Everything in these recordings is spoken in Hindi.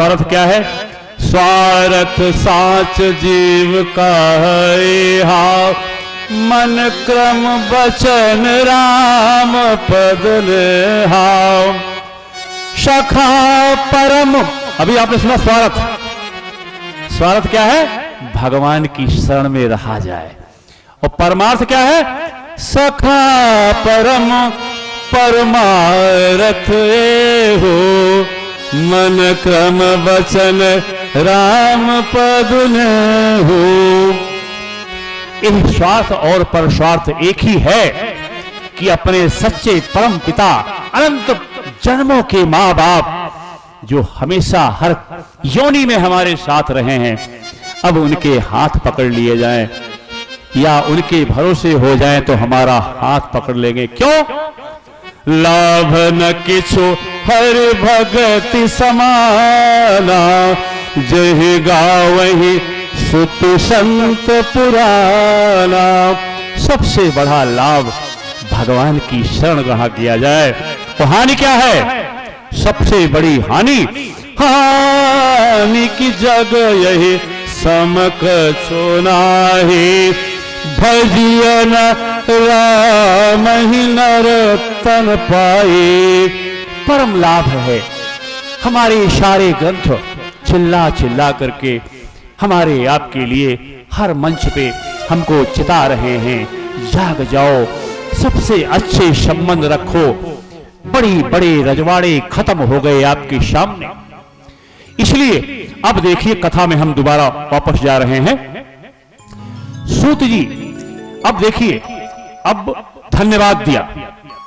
स्वार्थ क्या है? स्वार्थ साच जीव का है हाव, मन क्रम बचन राम पद हाव। सखा परम, अभी आपने सुना स्वार्थ। स्वार्थ क्या है? भगवान की शरण में रहा जाए। और परमार्थ क्या है? सखा परम परमार्थ हो, मन क्रम वचन राम पद हो। यह स्वार्थ और परस्वार्थ एक ही है कि अपने सच्चे परम पिता, अनंत जन्मों के मां बाप जो हमेशा हर योनि में हमारे साथ रहे हैं, अब उनके हाथ पकड़ लिए जाएं या उनके भरोसे हो जाएं तो हमारा हाथ पकड़ लेंगे। क्यों? लाभ न किछु हर भगति समाना, जहि गावहि सुत संत पुराना। सबसे बड़ा लाभ भगवान की शरण ग्रहण किया जाए। तो हानि क्या है? सबसे बड़ी हानि, हानि की जग यही समकछु नाहि, भजियन राम ही नर तन पाए। परम लाभ है हमारे सारे ग्रंथ चिल्ला चिल्ला करके हमारे आपके लिए हर मंच पे हमको चिता रहे हैं, जाग जाओ, सबसे अच्छे संबंध रखो। बड़ी बड़े रजवाड़े खत्म हो गए आपके सामने। इसलिए अब देखिए कथा में हम दोबारा वापस जा रहे हैं। सूत जी अब देखिए, अब धन्यवाद दिया।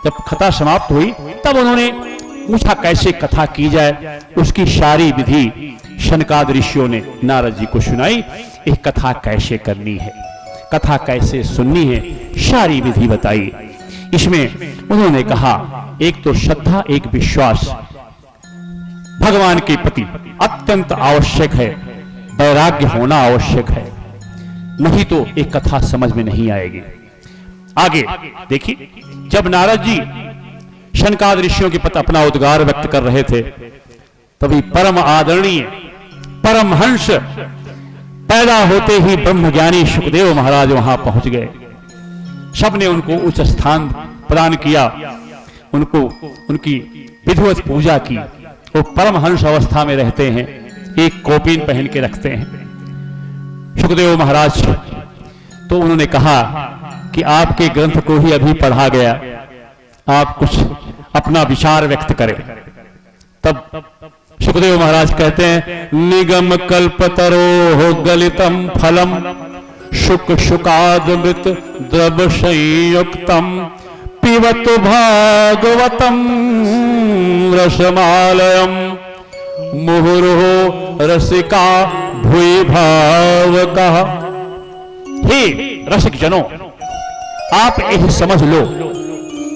जब कथा समाप्त हुई तब उन्होंने पूछा कैसे कथा की जाए। उसकी सारी विधि शनकाद ऋषियों ने नारद जी को सुनाई। एक कथा कैसे करनी है, कथा कैसे सुननी है, सारी विधि बताई। इसमें उन्होंने कहा एक तो श्रद्धा, एक विश्वास भगवान के प्रति अत्यंत आवश्यक है, वैराग्य होना आवश्यक है, नहीं तो एक कथा समझ में नहीं आएगी। आगे देखिए, जब नारद जी शनकाद ऋषियों के प्रति अपना उद्गार व्यक्त कर रहे थे, तभी परम आदरणीय परमहंस पैदा होते ही ब्रह्मज्ञानी शुकदेव महाराज वहां पहुंच गए। सबने उनको उच्च स्थान प्रदान किया, उनको उनकी विधिवत पूजा की। वो परमहंस अवस्था में रहते हैं, एक कौपीन पहन के रखते हैं शुकदेव महाराज। तो उन्होंने कहा कि आपके ग्रंथ को ही अभी पढ़ा गया, आप कुछ अपना विचार व्यक्त करें। तब शुकदेव महाराज कहते हैं, निगम कल्पतरो गलितम फलम, शुक शुकादमृत द्रव संयुक्तम, पिबत भागवतम रसमालयम, मुहुर्हो रसिका भूय भावका। हे रसिक जनों, आप यह समझ लो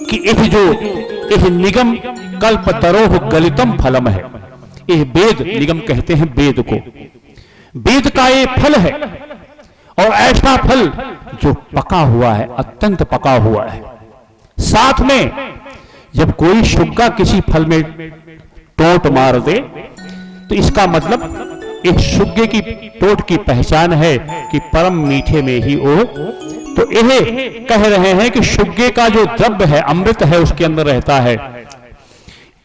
कि यह निगम कल्पतरोह गलितम फलम है। यह वेद, निगम कहते हैं वेद को, वेद का ये फल है। और ऐसा फल जो पका हुआ है, अत्यंत पका हुआ है। साथ में जब कोई शुक्का किसी फल में टोंट मार दे तो इसका मतलब इस शुक्के की टोंट की पहचान है कि परम मीठे में ही वो। तो यह कह रहे हैं कि शुक्के का जो द्रव्य है, अमृत है, उसके अंदर रहता है,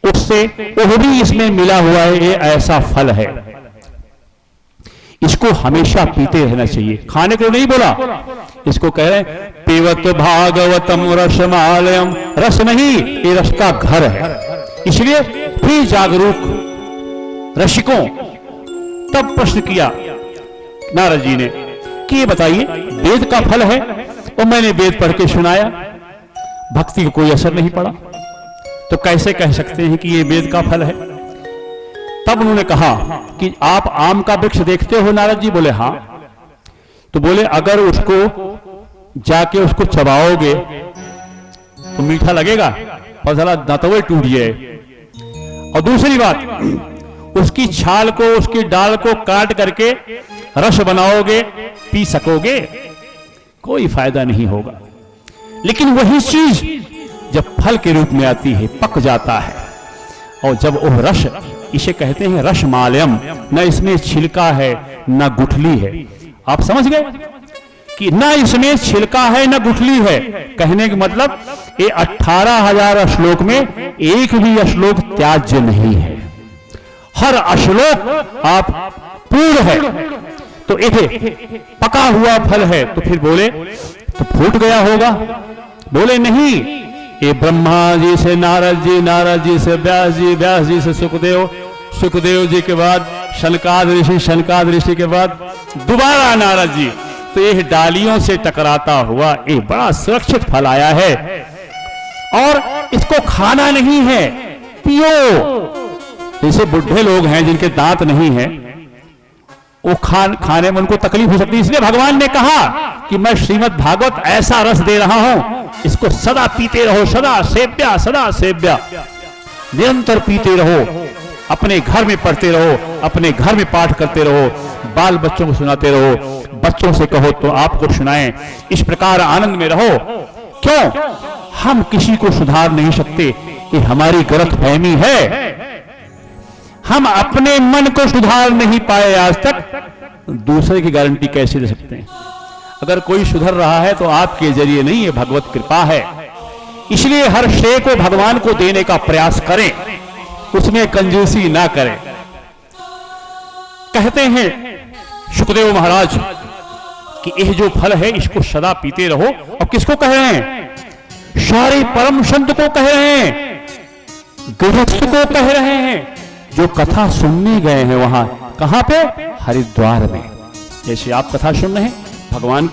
उससे वो भी इसमें मिला हुआ है। ये ऐसा फल है, इसको हमेशा पीते रहना चाहिए, खाने को नहीं बोला। इसको कह रहे हैं पिबत भागवतम रसमालयम, रस नहीं, ये रस का घर है। इसलिए भी जागरूक रसिकों, तब प्रश्न किया नारद जी ने कि ये बताइए वेद का फल है और मैंने वेद पढ़ के सुनाया, भक्ति को कोई असर नहीं पड़ा, तो कैसे कह सकते हैं कि ये वेद का फल है। तब उन्होंने कहा कि आप आम का वृक्ष देखते हो नारद जी? बोले हाँ। तो बोले अगर उसको जाके उसको चबाओगे तो मीठा लगेगा, पर साला दांतवे टूट जाए। और दूसरी बात, उसकी छाल को, उसकी डाल को काट करके रस बनाओगे, पी सकोगे? कोई फायदा नहीं होगा। लेकिन वही चीज जब फल के रूप में आती है, पक जाता है, और जब वो रस इसे कहते हैं रसमालयम, न इसमें छिलका है न गुठली है। आप समझ गए कि न इसमें छिलका है न गुठली है, कहने का मतलब ये 18,000 श्लोक में एक भी श्लोक त्याज्य नहीं है, हर श्लोक आप पूर्ण है। तो एक पका हुआ फल है, तो फिर बोले तो फूट गया होगा, बोले नहीं, ये ब्रह्मा जी से नारद जी, नारद जी से व्यास जी, व्यास जी से सुखदेव, सुखदेव जी के बाद शनकाद ऋषि, शनकाद ऋषि के बाद दोबारा नारद जी, तो ये डालियों से टकराता हुआ एक बड़ा सुरक्षित फल आया है और इसको खाना नहीं है, पियो। जैसे बुढ़े लोग हैं जिनके दांत नहीं है, वो खाने में उनको तकलीफ हो सकती है, इसलिए भगवान ने कहा कि मैं श्रीमद् भागवत ऐसा रस दे रहा हूं, इसको सदा पीते रहो, सदा सेव्या, निरंतर पीते रहो, अपने घर में पढ़ते रहो, अपने घर में पाठ करते रहो, बाल बच्चों को सुनाते रहो, बच्चों से कहो तो आपको सुनाएं, इस प्रकार आनंद में रहो। क्यों? हम किसी को सुधार नहीं सकते, ये हमारी गलतफहमी है। हम अपने मन को सुधार नहीं पाए आज तक, दूसरे की गारंटी कैसे दे सकते हैं? अगर कोई सुधर रहा है तो आपके जरिए नहीं, ये भगवत कृपा है। इसलिए हर श्रेय को भगवान को देने का प्रयास करें, उसमें कंजूसी ना करें। कहते हैं सुखदेव महाराज कि यह जो फल है इसको सदा पीते रहो। और किसको कह रहे हैं? सारे परम संत को कह रहे हैं, गृहस्थ को कह रहे हैं, जो कथा सुनने गए हैं वहां, कहां पे? हरिद्वार में। जैसे आप कथा सुन रहे हैं, भगवान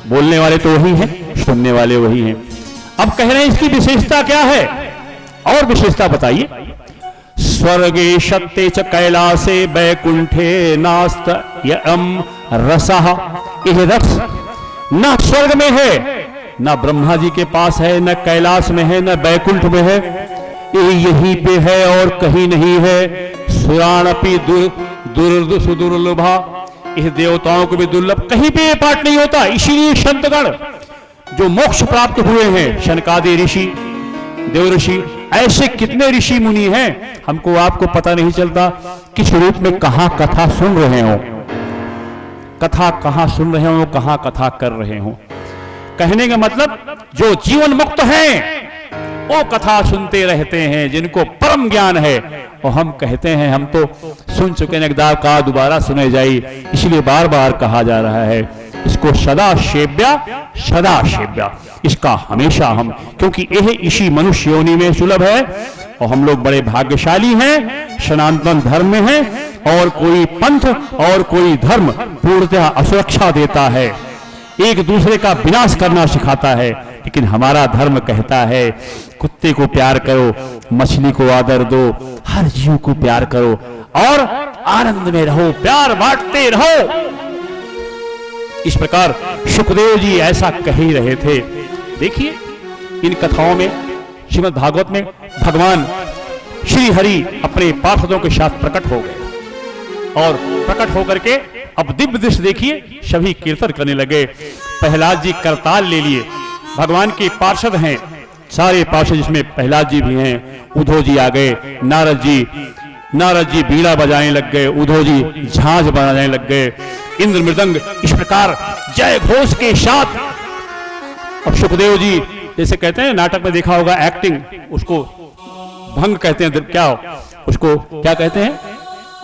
बोलने वाले तो वही हैं, सुनने वाले वही हैं। अब कह रहे हैं इसकी विशेषता क्या है, और विशेषता बताइए। स्वर्गे शक्ते च कैलासे वैकुंठे नास्त यम रसः, यह रस न स्वर्ग में है, न ब्रह्मा जी के पास है, न कैलाश में है, न वैकुंठ में है, यहीं पे है और कहीं नहीं है। सुराणपि सुदुर्लभा, इस देवताओं को भी दुर्लभ, कहीं पे पाठ नहीं होता। इसीलिए संतगण जो मोक्ष प्राप्त हुए हैं, शनकादि ऋषि, देव ऋषि, ऐसे कितने ऋषि मुनि हैं, हमको आपको पता नहीं चलता किस रूप में कहां कथा सुन रहे हो, कथा कहां सुन रहे हो, कहां कथा कर रहे हो। कहने का मतलब जो जीवन मुक्त हैं वो कथा सुनते रहते हैं, जिनको परम ज्ञान है। और हम कहते हैं हम तो सुन चुके हैं, एकदा का दोबारा सुने जाई, इसलिए बार बार कहा जा रहा है इसको सदा सेव्या, इसका हमेशा हम, क्योंकि यह इसी मनुष्य योनि में सुलभ है। और हम लोग बड़े भाग्यशाली हैं, सनातन धर्म में हैं, और कोई पंथ और कोई धर्म पूर्णतः असुरक्षा देता है, एक दूसरे का विनाश करना सिखाता है। लेकिन हमारा धर्म कहता है कुत्ते को प्यार करो, मछली को आदर दो, हर जीव को प्यार करो और आनंद में रहो, प्यार बांटते रहो। इस प्रकार सुखदेव जी ऐसा कह ही रहे थे। देखिए इन कथाओं में, श्रीमद् भागवत में भगवान श्री हरि अपने पार्षदों के साथ प्रकट हो गए और प्रकट होकर के अब दिव्य दृश्य देखिए, सभी कीर्तन करने लगे। प्रहलाद जी करताल ले लिए, भगवान के पार्षद हैं सारे पार्षद, जिसमें प्रहलाद जी भी हैं, उद्धव जी आ गए, नारद जी बीड़ा बजाने लग गए, उद्धव जी झांझ बजाने लग गए, इंद्र मृदंग, इस प्रकार जय घोष के साथ। अब सुखदेव जी जैसे कहते हैं, नाटक में देखा होगा एक्टिंग, उसको भंग कहते हैं, क्या उसको क्या कहते हैं,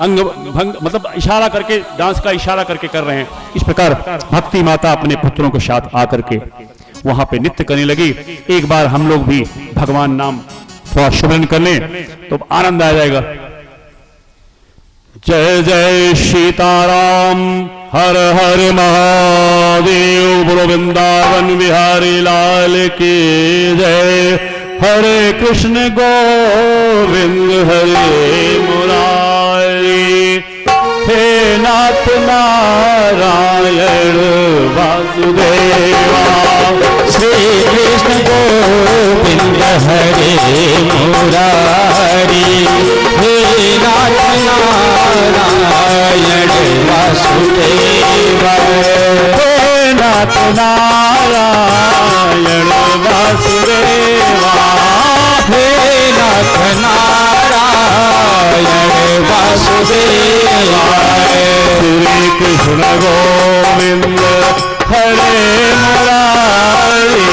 अंग भंग, मतलब इशारा करके, डांस का इशारा करके कर रहे हैं। इस प्रकार भक्ति माता अपने पुत्रों के साथ आकर के वहां पे नृत्य करने लगी। एक बार हम लोग भी भगवान नाम थोड़ा सुमरन कर लें तो आनंद आ जाएगा। जय जय सीताराम, हर हर महादेव, बोलो वृंदावन बिहारी लाल की जय। हरे कृष्ण गोविंद हरे मुरारी, हे नाथ नारायण वासुदेवा। श्री कृष्ण गोविंद हरे मुरारी, हे नाथ नारायण वासुदेवा। हे नाथ नारायण वासुदेवा, हे नाथ नारायण कृष्ण गोविंद हरे मुरारी,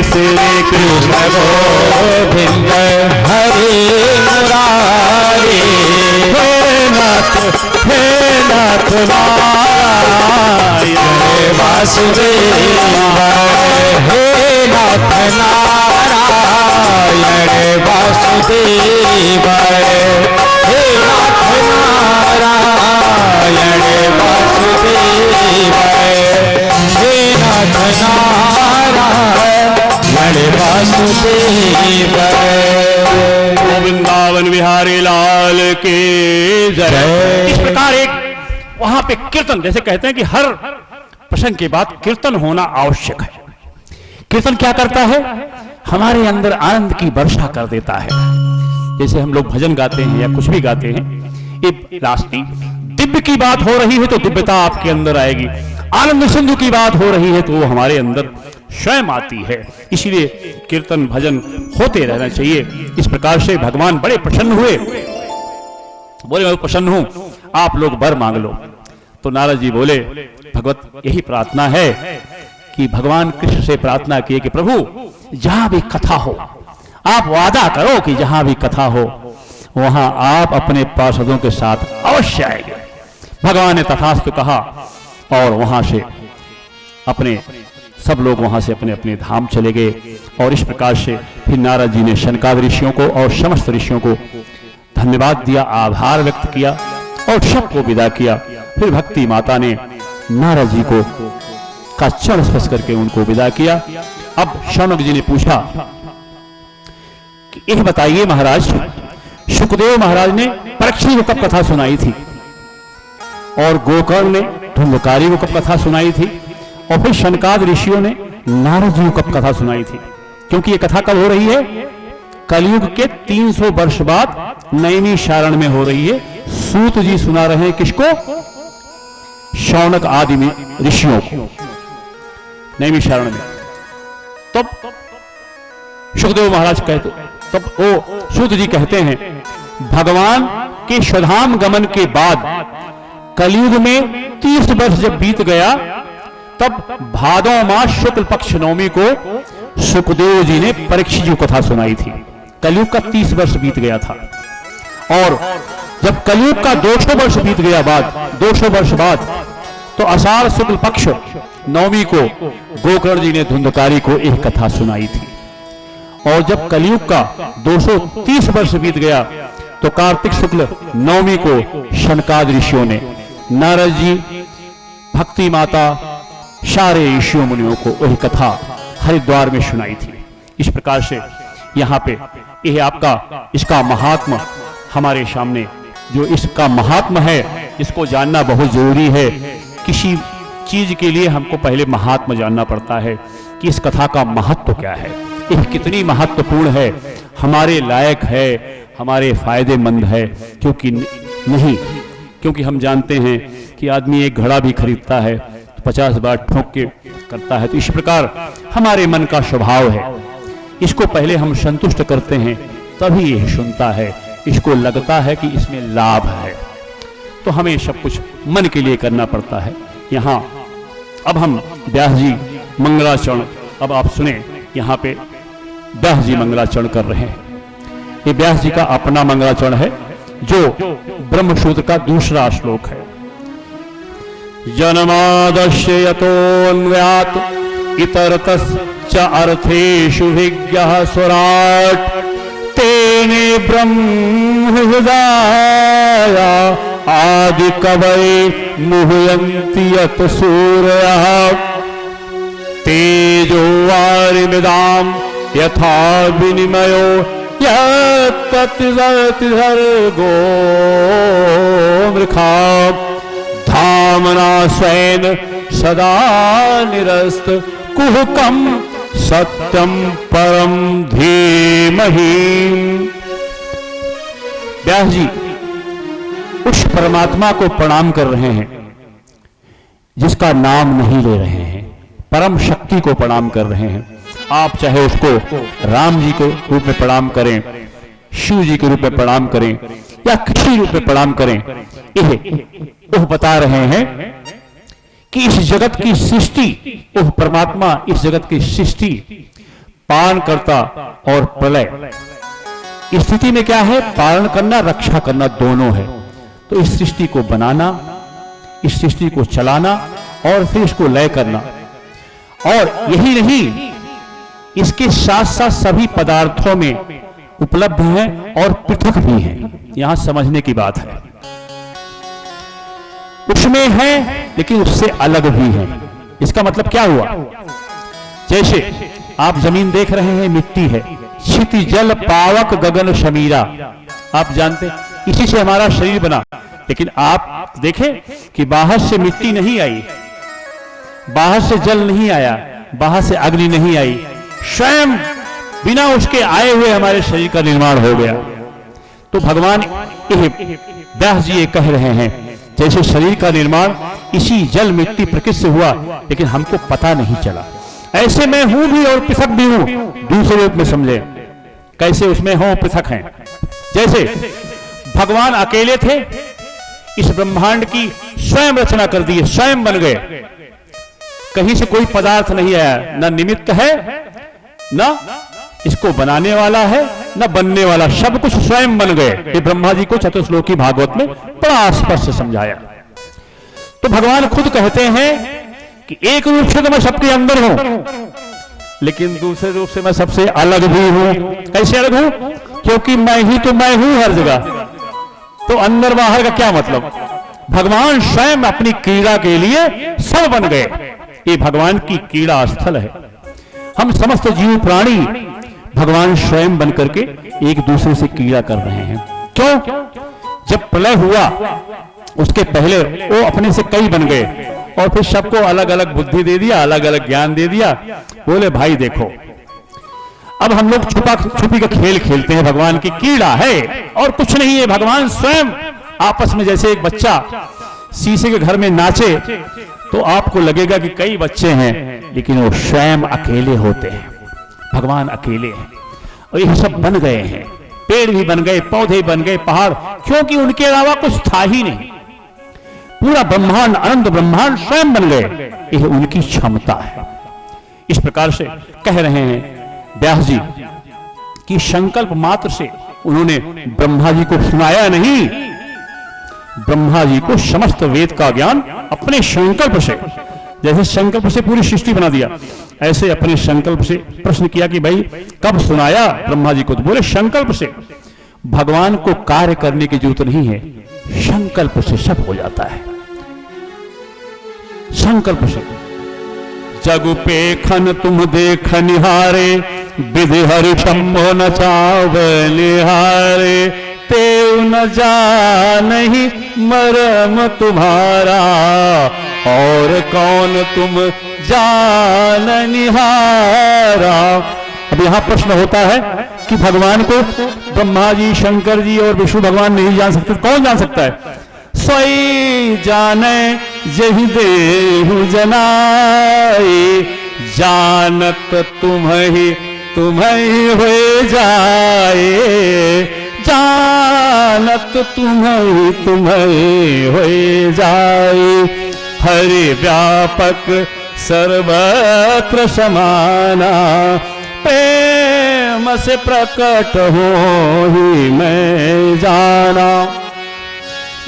श्री कृष्ण गोविंद हरे मुरारी, हे नाथ नारायण वासुदेव हे नाथ नारायण वासुदेव हे नाथ नारायण वासुदेव हे नाथ नारायण वासुदेव। वृंदावन बिहारी लाल के जय। इस प्रकार एक वहां पे कीर्तन, जैसे कहते हैं कि हर प्रसंग के बाद कीर्तन होना आवश्यक है। कीर्तन क्या करता है? हमारे अंदर आनंद की वर्षा कर देता है। जैसे हम लोग भजन गाते हैं या कुछ भी गाते हैं, एक रास्ती दिव्य की बात हो रही है तो दिव्यता आपके अंदर आएगी, आनंद सिंधु की बात हो रही है तो वो हमारे अंदर स्वयं आती है। इसीलिए कीर्तन भजन होते रहना चाहिए। इस प्रकार से भगवान बड़े प्रसन्न हुए, बोले मैं प्रसन्न हूं, आप लोग वर मांग लो। तो नारद जी बोले भगवत यही प्रार्थना है कि भगवान कृष्ण से प्रार्थना किए कि प्रभु जहां भी कथा हो, आप वादा करो कि जहां भी कथा हो वहां आप अपने पार्षदों के साथ अवश्य आएंगे। भगवान ने तथास्तु कहा और वहां से अपने सब लोग वहां से अपने अपने धाम चले गए। और इस प्रकार से फिर नारद जी ने शनकादि ऋषियों को और समस्त ऋषियों को धन्यवाद दिया, आभार व्यक्त किया और सबको विदा किया। फिर भक्ति माता ने नारद जी को का चरण स्पर्श करके उनको विदा किया। अब शौनक जी ने पूछा कि यह बताइए महाराज, सुखदेव महाराज ने परीक्षित को कब कथा सुनाई थी और गोकर्ण ने धुंधकारी को कब कथा सुनाई थी और फिर शनकादि ऋषियों ने नारद जी को कब कथा सुनाई थी? क्योंकि ये कथा कब हो रही है? कलयुग के 300 वर्ष बाद नैमिषारण्य में हो रही है। सूत जी सुना रहे हैं किसको? शौनक आदि में ऋषियों को नैमिषारण्य में। तब सुखदेव महाराज कहते, तब वो सूत जी कहते हैं भगवान के स्वधाम गमन के बाद कलयुग में 30 वर्ष जब बीत गया तब भादौ मास शुक्ल पक्ष नवमी को सुखदेव जी ने परीक्षित जी कथा सुनाई थी। कलयुग का 30 वर्ष बीत गया था और जब कलयुग का 200 वर्ष बीत गया बाद 200 वर्ष बाद तो आषाढ़ शुक्ल पक्ष नवमी को गोकर्ण जी ने धुंधकारी को एक कथा सुनाई थी। और जब कलयुग का 230 वर्ष बीत गया तो कार्तिक शुक्ल नवमी को शनकादि ऋषियों ने नारद जी, भक्ति माता, सारे ऋषियों मुनियों को वही कथा हरिद्वार में सुनाई थी। इस प्रकार से यहाँ पे यह आपका इसका महात्मा हमारे सामने, जो इसका महात्मा है इसको जानना बहुत जरूरी है। किसी चीज के लिए हमको पहले महात्मा जानना पड़ता है कि इस कथा का महत्व क्या है, यह कितनी महत्वपूर्ण है, हमारे लायक है, हमारे फायदेमंद है। क्योंकि हम जानते हैं कि आदमी एक घड़ा भी खरीदता है तो 50 बार ठोक के करता है। तो इस प्रकार हमारे मन का स्वभाव है, इसको पहले हम संतुष्ट करते हैं तभी यह सुनता है, इसको लगता है कि इसमें लाभ है। तो हमें सब कुछ मन के लिए करना पड़ता है। यहाँ अब हम व्यास जी मंगलाचरण, अब आप सुने, यहाँ पे व्यास जी मंगलाचरण कर रहे हैं। ये व्यास जी का अपना मंगलाचरण है जो ब्रह्मसूत्र का दूसरा श्लोक है। जन्मादस्य यतोऽन्वयात् इतरतश्च अर्थेषु विज्ञः स्वराट् तेने ब्रह्महृदाय आदिकवये मुह्यन्ति यत् सूरयः तेजो वारिमृदां यथा विनिमयो यत्ततिसर्गो मृखा धामना स्वेन सदा निरस्त कुहकम सत्यम परम धीमहि। व्यास जी उस परमात्मा को प्रणाम कर रहे हैं जिसका नाम नहीं ले रहे हैं, परम शक्ति को प्रणाम कर रहे हैं। आप चाहे उसको राम जी के रूप में प्रणाम करें, शिव जी के रूप में प्रणाम करें या किसी रूप में प्रणाम करें, वह बता रहे हैं कि इस जगत की सृष्टि, वह परमात्मा इस जगत की सृष्टि, पालन करता और प्रलय। स्थिति में क्या है? पालन करना, रक्षा करना दोनों है। तो इस सृष्टि को बनाना, इस सृष्टि को चलाना और फिर इसको लय करना। और यही नहीं, इसके साथ साथ सभी पदार्थों में उपलब्ध है और पृथक भी है। यहां समझने की बात है, उसमें है लेकिन उससे अलग भी है। इसका मतलब क्या हुआ? जैसे आप जमीन देख रहे हैं, मिट्टी है, क्षिति जल पावक गगन शमीरा, आप जानते हैं इसी से हमारा शरीर बना। लेकिन आप देखें कि बाहर से मिट्टी नहीं आई, बाहर से जल नहीं आया, बाहर से अग्नि नहीं आई, स्वयं बिना उसके आए हुए हमारे शरीर का निर्माण हो गया। तो भगवान व्यास जी ये कह रहे हैं, जैसे शरीर का निर्माण इसी जल मिट्टी प्रकृति से हुआ, लेकिन हमको पता नहीं चला। ऐसे मैं हूं भी और पृथक भी हूं, दूसरे रूप में समझे। कैसे उसमें हो पृथक हैं? जैसे भगवान अकेले थे, इस ब्रह्मांड की स्वयं रचना कर दी, स्वयं बन गए, कहीं से कोई पदार्थ नहीं आया, न निमित्त है, न इसको बनाने वाला है, न बनने वाला, सब कुछ स्वयं बन गए। ये ब्रह्मा जी को चतुश्लोकी भागवत में बड़ा स्पष्ट समझाया। तो भगवान खुद कहते हैं कि एक रूप से तो मैं सबके अंदर हूं, लेकिन दूसरे रूप से मैं सबसे अलग भी हूं। कैसे अलग हूं? क्योंकि मैं ही तो मैं हूं हर जगह। तो अंदर बाहर का क्या मतलब? भगवान स्वयं अपनी क्रीड़ा के लिए सब बन गए। ये भगवान की क्रीड़ा स्थल है। हम समस्त जीव प्राणी भगवान स्वयं बन करके एक दूसरे से क्रीड़ा कर रहे हैं। क्यों? जब प्रलय हुआ उसके पहले वो अपने से कई बन गए और फिर सबको अलग अलग बुद्धि दे दिया, अलग अलग ज्ञान दे दिया। बोले भाई देखो, अब हम लोग छुपा छुपी का खेल खेलते हैं, भगवान की क्रीड़ा है और कुछ नहीं है। भगवान स्वयं आपस में, जैसे एक बच्चा शीशे के घर में नाचे तो आपको लगेगा कि कई बच्चे हैं, लेकिन वो स्वयं अकेले होते हैं। भगवान अकेले हैं और ये सब बन गए हैं, पेड़ भी बन गए, पौधे बन गए, पहाड़, क्योंकि उनके अलावा कुछ था ही नहीं। पूरा ब्रह्मांड, अनंत ब्रह्मांड स्वयं बन गए। यह उनकी क्षमता है। इस प्रकार से कह रहे हैं व्यास जी कि संकल्प मात्र से उन्होंने ब्रह्मा जी को सुनाया नहीं, ब्रह्मा जी को समस्त वेद का ज्ञान अपने संकल्प से, जैसे संकल्प से पूरी सृष्टि बना दिया, ऐसे अपने संकल्प से प्रश्न किया कि भाई कब सुनाया ब्रह्मा जी को? तो बोले संकल्प से। भगवान को कार्य करने की जरूरत नहीं है, संकल्प से सब हो जाता है। संकल्प से। जग पेखन तुम देख निहारे, विधि हरि शंभो न चावलिहारे, तेव न जानहि मरम तुम्हारा, और कौन तुम जाननिहारा। अब यहां प्रश्न होता है कि भगवान को ब्रह्मा जी, शंकर जी और विष्णु भगवान नहीं जान सकते, कौन जान सकता है? सोई जाने जहि देहु जनाए, जानत तुम्हें हो जाए, जानत तुम्हें हो जाए। हरि व्यापक सर्वत्र समाना, प्रेम से प्रकट हो ही मैं जाना।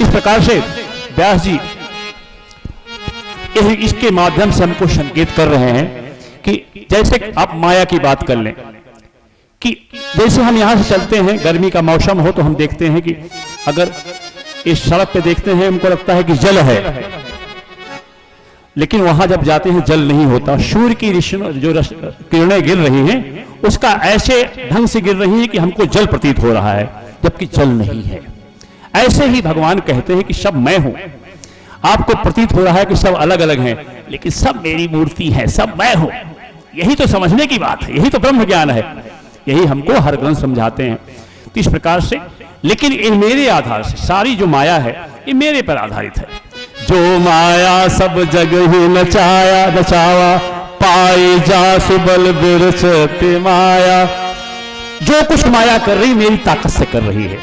इस प्रकार से व्यास जी इसके माध्यम से हमको संकेत कर रहे हैं कि जैसे आप माया की बात कर लें कि जैसे हम यहां से चलते हैं, गर्मी का मौसम हो तो हम देखते हैं कि अगर इस सड़क पे देखते हैं हमको लगता है कि जल है, लेकिन वहां जब जाते हैं जल नहीं होता। सूर्य की जो किरणें गिर रही हैं उसका ऐसे ढंग से गिर रही है कि हमको जल प्रतीत हो रहा है, जबकि जल नहीं है। ऐसे ही भगवान कहते हैं कि सब मैं हूं। आपको प्रतीत हो रहा है कि सब अलग अलग हैं, लेकिन सब मेरी मूर्ति है, सब मैं हूं। यही तो समझने की बात है, यही तो ब्रह्म ज्ञान है। यही हमको हर ग्रंथ समझाते हैं। तो इस प्रकार से, लेकिन ये मेरे आधार से, सारी जो माया है ये मेरे पर आधारित है। जो माया सब जग ही नचाया नचावा, पाई जा सुबल बिरचती माया। जो कुछ माया कर रही मेरी ताकत से कर रही है।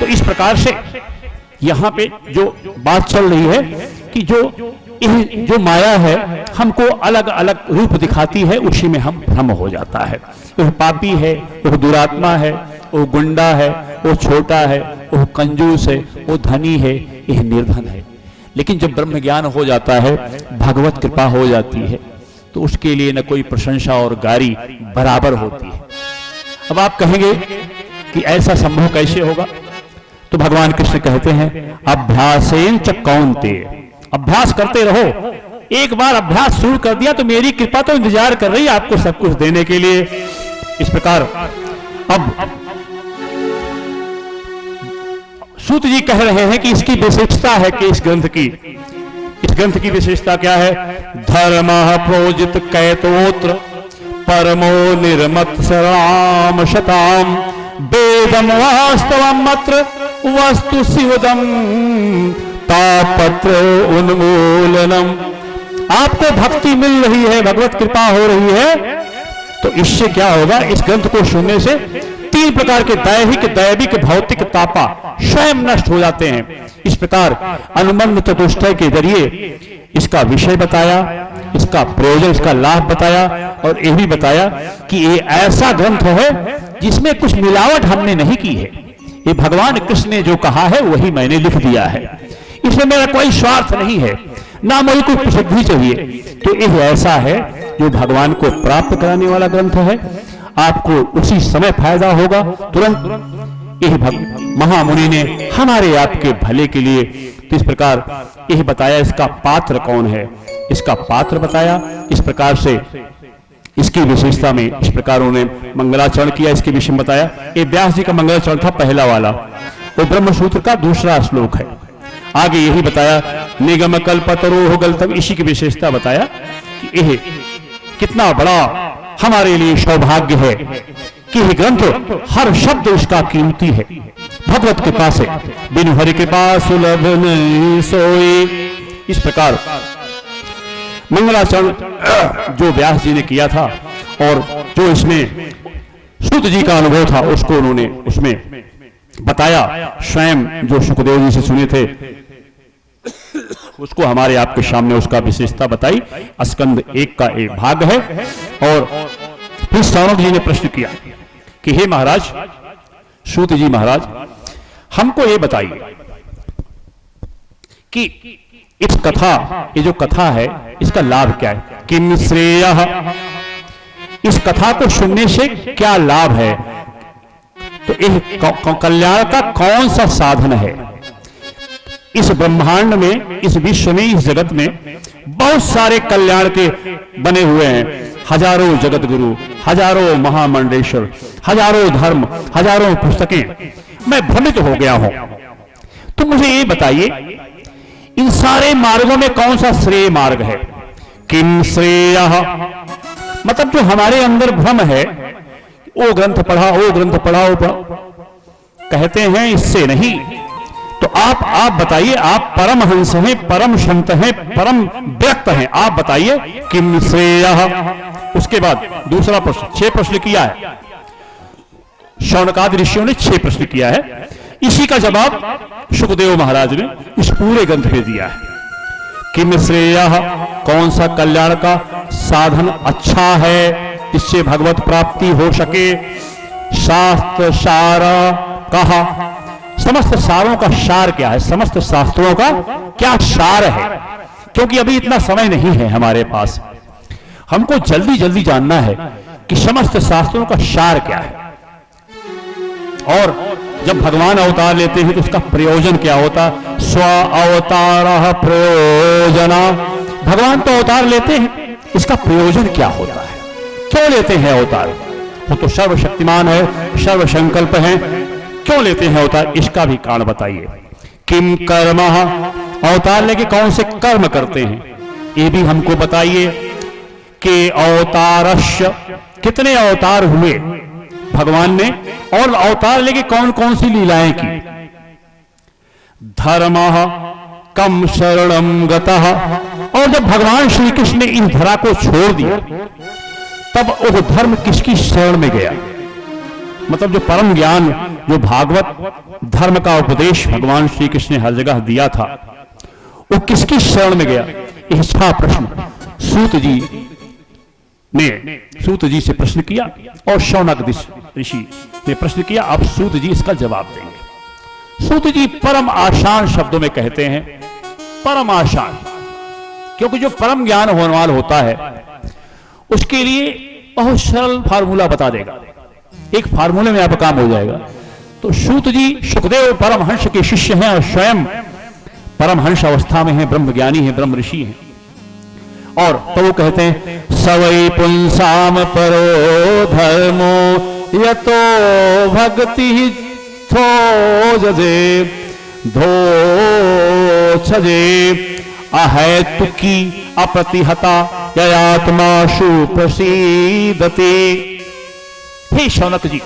तो इस प्रकार से यहां पे जो बात चल रही है कि जो माया है हमको अलग अलग रूप दिखाती है, उसी में हम भ्रम हो जाता है। वो पापी है, वो दुरात्मा है, वो गुंडा है, वो छोटा है, वो कंजूस है, वो धनी है, यह निर्धन है। लेकिन जब ब्रह्म ज्ञान हो जाता है, भगवत कृपा हो जाती है, तो उसके लिए न कोई प्रशंसा और गारी बराबर होती है। अब आप कहेंगे कि ऐसा संभव कैसे होगा? तो भगवान कृष्ण कहते हैं अभ्यासेन च कौन्तेय, अभ्यास करते रहो। एक बार अभ्यास शुरू कर दिया तो मेरी कृपा तो इंतजार कर रही है आपको सब कुछ देने के लिए। इस प्रकार अब सूत जी कह रहे हैं कि इसकी विशेषता है कि इस ग्रंथ की विशेषता क्या है? धर्म प्रोजित कैतोत्र परमो निर्मत्सराम शताम वेदम वास्तवम मत्र वस्तु शिवदम तापत्र उन्मूलनम। आपको भक्ति मिल रही है, भगवत कृपा हो रही है, तो इससे क्या होगा? इस ग्रंथ को सुनने से 3 प्रकार के दैहिक, दैविक, भौतिक तापा स्वयं नष्ट हो जाते हैं। इस प्रकार अनुबंध चतुष्टय के जरिए इसका विषय बताया, इसका प्रयोजन, इसका लाभ बताया, और यह भी बताया कि ये ऐसा ग्रंथ है जिसमें कुछ मिलावट हमने नहीं की है। ये भगवान कृष्ण ने जो कहा है वही मैंने लिख दिया है, इसमें मेरा कोई स्वार्थ नहीं है, ना मुझे कोई प्रसिद्धि चाहिए। तो यह ऐसा है जो भगवान को प्राप्त कराने वाला ग्रंथ है। आपको उसी समय फायदा होगा, तुरंत। यह महामुनि ने हमारे आपके भले के लिए, तो इस प्रकार यह बताया इसका पात्र कौन है, इसका पात्र बताया। इस प्रकार से इसकी विशेषता में इस प्रकार उन्होंने मंगलाचरण किया, इसके विषय में बताया। ये व्यास जी का मंगलाचरण था पहला वाला, वो ब्रह्मसूत्र का दूसरा श्लोक है। आगे यही बताया निगम कल्पतरोह गलतम, इसी की विशेषता बताया कि यह कितना बड़ा हमारे लिए सौभाग्य है कि यह ग्रंथ हर शब्द इसका कीमती है। भगवत कृपा से बिनु हरि कृपा सुलभ नहीं सोई। इस प्रकार मंगलाचरण जो व्यास जी ने किया था और जो इसमें सूत जी का अनुभव था उसको उन्होंने उसमें बताया। स्वयं जो सुखदेव जी से सुने थे उसको हमारे आपके सामने उसका विशेषता बताई। स्कंद 1 का एक भाग है। और फिर सौनक जी ने प्रश्न किया कि हे महाराज, सूत जी महाराज, हमको ये बताइए कि इस कथा, ये जो कथा है इसका लाभ क्या है? किम श्रेयः, इस कथा को सुनने से क्या लाभ है? तो इस कल्याण का कौन सा साधन है? इस ब्रह्मांड में, इस विश्व में, इस जगत में बहुत सारे कल्याण के बने हुए हैं। हजारों जगत गुरु, हजारों महामंडलेश्वर, हजारों धर्म, हजारों पुस्तकें। मैं भ्रमित हो गया हूं। तो मुझे ये बताइए इन सारे मार्गों में कौन सा श्रेय मार्ग है? किम श्रेयः, मतलब जो हमारे अंदर भ्रम है, वो ग्रंथ पढ़ा, वो ग्रंथ पढ़ा, वो पढ़ा, कहते हैं इससे नहीं। तो आप बताइए, आप परमहंस हैं, परम संत हैं, परम व्यक्त हैं, आप बताइए किम श्रेयः। उसके बाद दूसरा प्रश्न, 6 प्रश्न किया है शौनकादि ऋषियों ने, 6 प्रश्न किया है। इसी का जवाब सुखदेव महाराज ने इस पूरे ग्रंथ में दिया है। किम श्रेयः, कौन सा कल्याण का साधन अच्छा है जिससे भगवत प्राप्ति हो सके? शास्त्र सार कहा, समस्त सारों का सार क्या है? समस्त शास्त्रों का क्या सार है? क्योंकि अभी इतना समय नहीं है हमारे पास, हमको जल्दी जल्दी जानना है कि समस्त शास्त्रों का सार क्या है। और जब भगवान अवतार लेते हैं तो उसका प्रयोजन क्या होता? स्व अवतार प्रयोजना, भगवान तो अवतार लेते हैं, इसका प्रयोजन क्या होता है? क्यों लेते हैं अवतार? वो तो सर्वशक्तिमान है, सर्वसंकल्प है, क्यों लेते हैं अवतार? इसका भी कारण बताइए। किम कर्म, अवतार लेके कौन से कर्म करते हैं ये भी हमको बताइए। कि अवतारस्य, कितने अवतार हुए भगवान ने, और अवतार लेके कौन कौन सी लीलाएं की। धर्म कम शरणम गतः, और जब भगवान श्री कृष्ण ने इस धरा को छोड़ दिया तब वो धर्म किसकी शरण में गया? मतलब जो परम ज्ञान, जो भागवत धर्म का उपदेश भगवान श्री कृष्ण ने हर जगह दिया था, वो किसकी शरण में गया? अच्छा प्रश्न सूत जी से प्रश्न किया और शौनक ऋषि ने प्रश्न किया। अब सूत जी इसका जवाब देंगे। सूत जी परम आसान शब्दों में कहते हैं, परम आसान, क्योंकि जो परम ज्ञान होने वाला होता है उसके लिए बहुत सरल फार्मूला बता देगा, एक फार्मूले में आपका काम हो जाएगा। तो सूत जी सुखदेव परमहंस के शिष्य हैं और स्वयं परमहंस अवस्था में हैं, ब्रह्म ज्ञानी हैं, ब्रह्म ऋषि हैं। और तो वो कहते हैं, सवै पुंसाम परो धर्मो यतो भक्ति थो जजे धो छजे अहैतुकी अप्रतिहता ययात्माशु प्रसीदते। हे शौनक जी,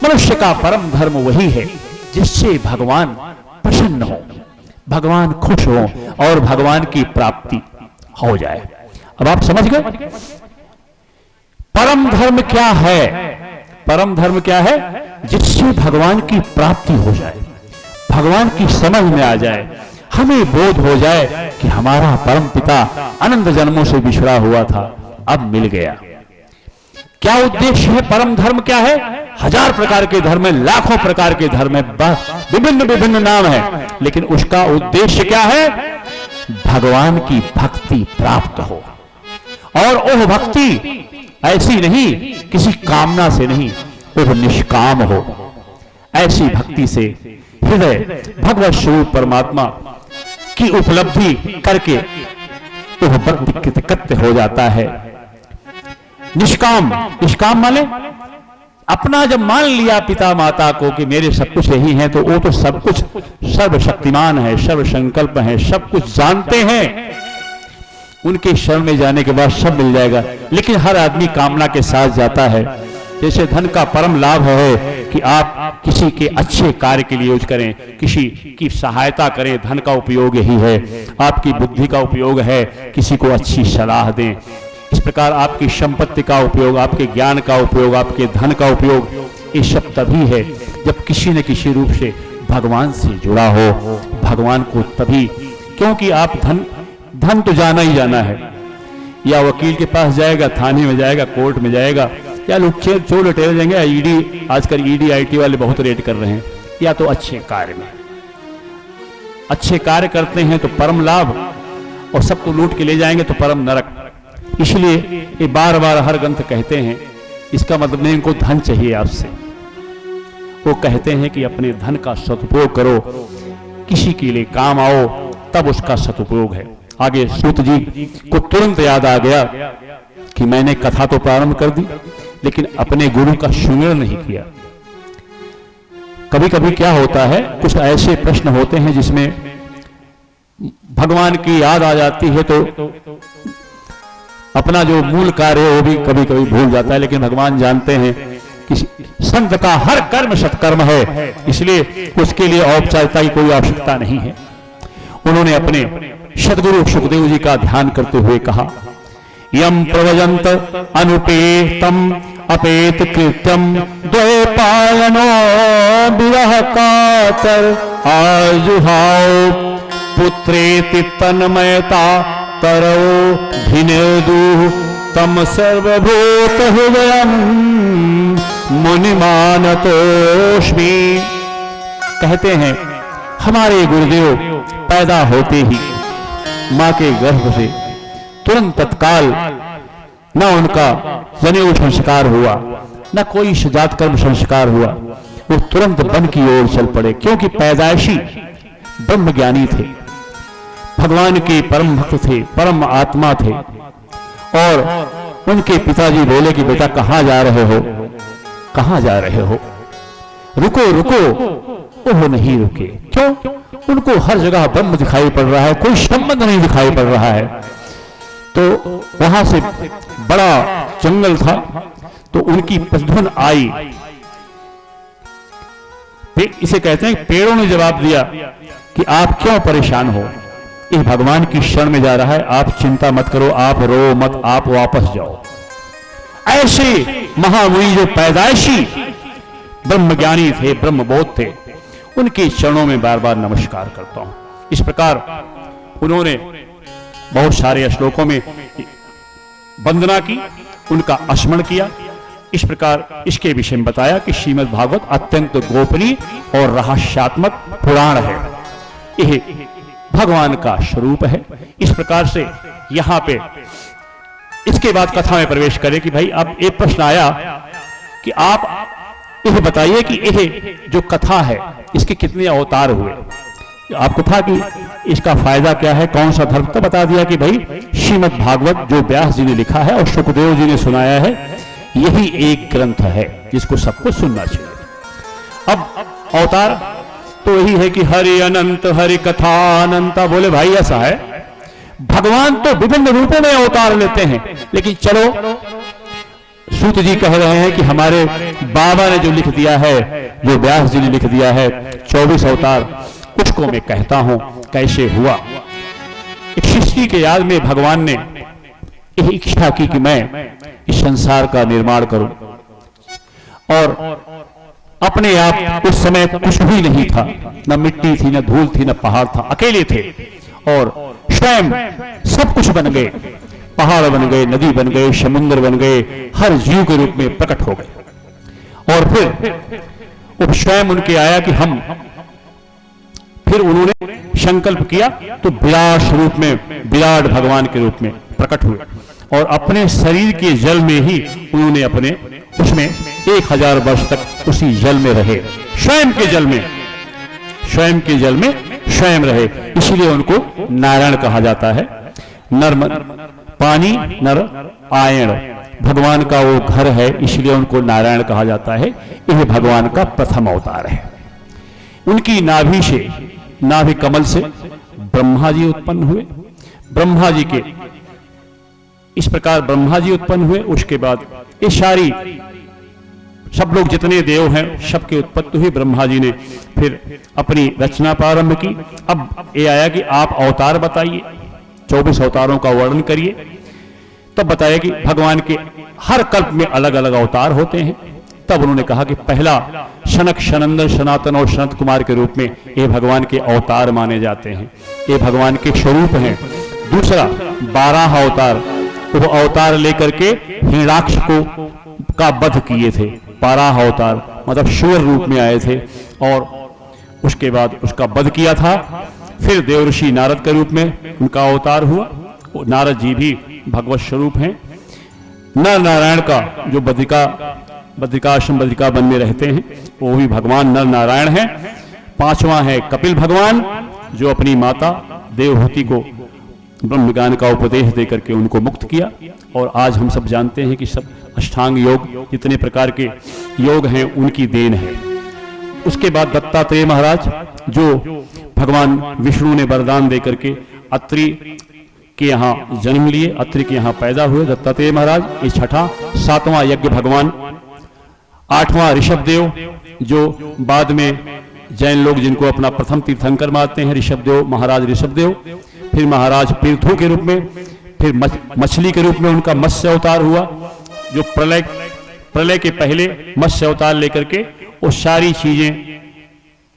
मनुष्य का परम धर्म वही है जिससे भगवान प्रसन्न हो, भगवान खुश हो और भगवान की प्राप्ति हो जाए। अब आप समझ गए परम धर्म क्या है? परम धर्म क्या है? जिससे भगवान की प्राप्ति हो जाए, भगवान की समझ में आ जाए, हमें बोध हो जाए कि हमारा परम पिता अनंत जन्मों से बिछड़ा हुआ था, अब मिल गया। क्या उद्देश्य है? परम धर्म क्या है? हजार प्रकार के धर्म है, लाखों प्रकार के धर्म है, विभिन्न विभिन्न नाम है, लेकिन उसका उद्देश्य क्या है? भगवान की भक्ति प्राप्त हो। और वह भक्ति ऐसी नहीं, किसी कामना से नहीं, वह निष्काम हो। ऐसी भक्ति से हृदय भगवत स्वरूप परमात्मा की उपलब्धि करके वह भक्ति कृत्य हो जाता है। निष्काम, निष्काम माने अपना जब मान लिया पिता माता को कि मेरे सब कुछ यही है, तो वो तो सब कुछ सर्वशक्तिमान है, सर्व संकल्प है, सब कुछ जानते हैं, उनके शरण में जाने के बाद सब मिल जाएगा। लेकिन हर आदमी कामना के साथ जाता है। जैसे धन का परम लाभ है कि आप किसी के अच्छे कार्य के लिए यूज करें, किसी की सहायता करें, धन का उपयोग यही है। आपकी बुद्धि का उपयोग है किसी को अच्छी सलाह दें। इस प्रकार आपकी संपत्ति का उपयोग, आपके ज्ञान का उपयोग, आपके धन का उपयोग, ये सब तभी है जब किसी न किसी रूप से भगवान से जुड़ा हो। भगवान को तभी, क्योंकि आप धन तो जाना ही जाना है, या वकील के पास जाएगा, थाने में जाएगा, कोर्ट में जाएगा, या चोर लुटेरे जाएंगे, ईडी, आजकल ईडी आईटी वाले बहुत रेड कर रहे हैं, या तो अच्छे कार्य में, अच्छे कार्य करते हैं तो परम लाभ, और सबको लूट के ले जाएंगे तो परम नरक। इसलिए ये बार बार हर ग्रंथ कहते हैं, इसका मतलब नहीं इनको धन चाहिए आपसे, वो कहते हैं कि अपने धन का सदुपयोग करो, किसी के लिए काम आओ, तब उसका सदुपयोग है। आगे सूत जी को तुरंत याद आ गया कि मैंने कथा तो प्रारंभ कर दी, लेकिन अपने गुरु का सुमिरन नहीं किया। कभी कभी क्या होता है, कुछ ऐसे प्रश्न होते हैं जिसमें भगवान की याद आ जाती है, तो अपना जो मूल कार्य है वो भी कभी कभी भूल जाता है। लेकिन भगवान जानते हैं कि संत का हर कर्म सत्कर्म है, इसलिए उसके लिए औपचारिकता की कोई आवश्यकता नहीं है। उन्होंने अपने सदगुरु सुखदेव जी का ध्यान करते हुए कहा, यम प्रवजंत अनुपेतम अपेत कृत्यम द्वैपायनो विरह कातर आजुहाओ पुत्रेति तन्मयता तरौ भिनेदु तम सर्वभूत हृदयम मुनिमानतोष्मि। कहते हैं हमारे गुरुदेव पैदा होते ही मां के गर्भ से तुरंत तत्काल न उनका जनेऊ संस्कार हुआ, न कोई सजात कर्म संस्कार हुआ, वो तुरंत वन की ओर चल पड़े, क्योंकि पैदाइशी ब्रह्म ज्ञानी थे, भगवान के परम भक्त थे, परम आत्मा थे। और उनके पिताजी बोले कि बेटा कहां जा रहे हो, कहां जा रहे हो, रुको रुको। वो नहीं रुके। क्यों? उनको हर जगह ब्रह्म दिखाई पड़ रहा है, कोई संबंध नहीं दिखाई पड़ रहा है। तो वहां से बड़ा जंगल था, तो उनकी पशुधन आई। इसे कहते हैं पेड़ों ने जवाब दिया कि आप क्यों परेशान हो, ये भगवान की शरण में जा रहा है, आप चिंता मत करो, आप रो मत, आप वापस जाओ। ऐसे महामुनि जो पैदाइशी ब्रह्मज्ञानी थे, ब्रह्मबोध थे, उनके चरणों में बार बार नमस्कार करता हूं। इस प्रकार उन्होंने बहुत सारे श्लोकों में वंदना की, उनका स्मरण किया। इस प्रकार इसके विषय में बताया कि श्रीमद् भागवत अत्यंत गोपनीय और रहस्यात्मक पुराण है, यह भगवान का स्वरूप है। इस प्रकार से यहां पे इसके बाद कथा में प्रवेश करें कि भाई अब एक प्रश्न आया कि आप यह बताइए कि यह जो कथा है इसके कितने अवतार हुए। आपको था कि इसका फायदा क्या है, कौन सा धर्म, तो बता दिया कि भाई श्रीमद् भागवत जो व्यास जी ने लिखा है और सुखदेव जी ने सुनाया है, यही एक ग्रंथ है जिसको सबको सुनना चाहिए। अब अवतार तो यही है कि हरि अनंत, हरि कथा अनंत। बोले भाई ऐसा है, भगवान तो विभिन्न रूपों में अवतार लेते हैं, लेकिन चलो सूत जी कह रहे हैं कि हमारे बाबा ने जो लिख दिया है, जो व्यास जी ने लिख दिया है 24 अवतार, उसको मैं कहता हूं कैसे हुआ। एक सृष्टि के याद में भगवान ने यह इच्छा की कि मैं इस संसार का निर्माण करूं, और अपने आप उस समय कुछ भी नहीं था, न मिट्टी थी, न धूल थी, न पहाड़ था, अकेले थे, और स्वयं सब कुछ बन गए, पहाड़ बन गए, नदी बन गए, समुद्र बन गए, हर जीव के रूप में प्रकट हो गए। और फिर स्वयं उनके आया कि हम, फिर उन्होंने संकल्प किया तो विराट स्वरूप में, विराट भगवान के रूप में प्रकट हुए, और अपने शरीर के जल में ही उन्होंने अपने उसमें 1000 वर्ष तक उसी जल में रहे, स्वयं के जल में, स्वयं के जल में स्वयं रहे। इसलिए उनको नारायण कहा जाता है। नर पानी नर आयण, भगवान का वो घर है, इसलिए उनको नारायण कहा जाता है। यह भगवान का प्रथम अवतार है। उनकी नाभि से, नाभि कमल से ब्रह्मा जी उत्पन्न हुए। ब्रह्मा जी के इस प्रकार ब्रह्मा जी उत्पन्न हुए। उसके बाद ये सारी सब लोग जितने देव हैं सबकी उत्पत्ति हुई। ब्रह्मा जी ने फिर अपनी रचना प्रारंभ की। अब ये आया कि आप अवतार बताइए, 24 अवतारों का वर्णन करिए। तब बताया कि भगवान के हर कल्प में अलग अलग अवतार होते हैं। तब उन्होंने कहा कि पहला शनक, सनंदन, सनातन और सनत कुमार के रूप में ये भगवान के अवतार माने जाते हैं, ये भगवान के स्वरूप हैं। दूसरा 12 अवतार, वो अवतार लेकर के हिरण्याक्ष को का वध किए थे। 12 अवतार मतलब सूर रूप में आए थे, और उसके बाद उसका वध किया था। फिर देवर्षि नारद के रूप में उनका अवतार हुआ। नारद जी भी भगवत स्वरूप हैं। नर नारायण का जो बद्रिकाश्रम बद्रिका वन में रहते हैं, वो भी भगवान नर नारायण हैं। 5वां है कपिल भगवान, जो अपनी माता देवहूति को ब्रह्म ज्ञान का उपदेश देकर के उनको मुक्त किया। और आज हम सब जानते हैं कि सब अष्टांग योग, जितने प्रकार के योग हैं, उनकी देन है। उसके बाद दत्तात्रेय महाराज, जो भगवान विष्णु ने वरदान देकर के अत्रि के यहाँ जन्म लिए, अत्रि के यहाँ पैदा हुए दत्तात्रेय महाराज। ये 6ठा। 7वां यज्ञ भगवान। 8वां ऋषभदेव, जो बाद में जैन लोग जिनको अपना प्रथम तीर्थंकर मानते हैं, ऋषभदेव, महाराज ऋषभदेव। फिर महाराज पृथु के रूप में, फिर मछली के रूप में उनका मत्स्य अवतार हुआ, जो प्रलय के पहले मत्स्य अवतार लेकर के वो सारी चीजें,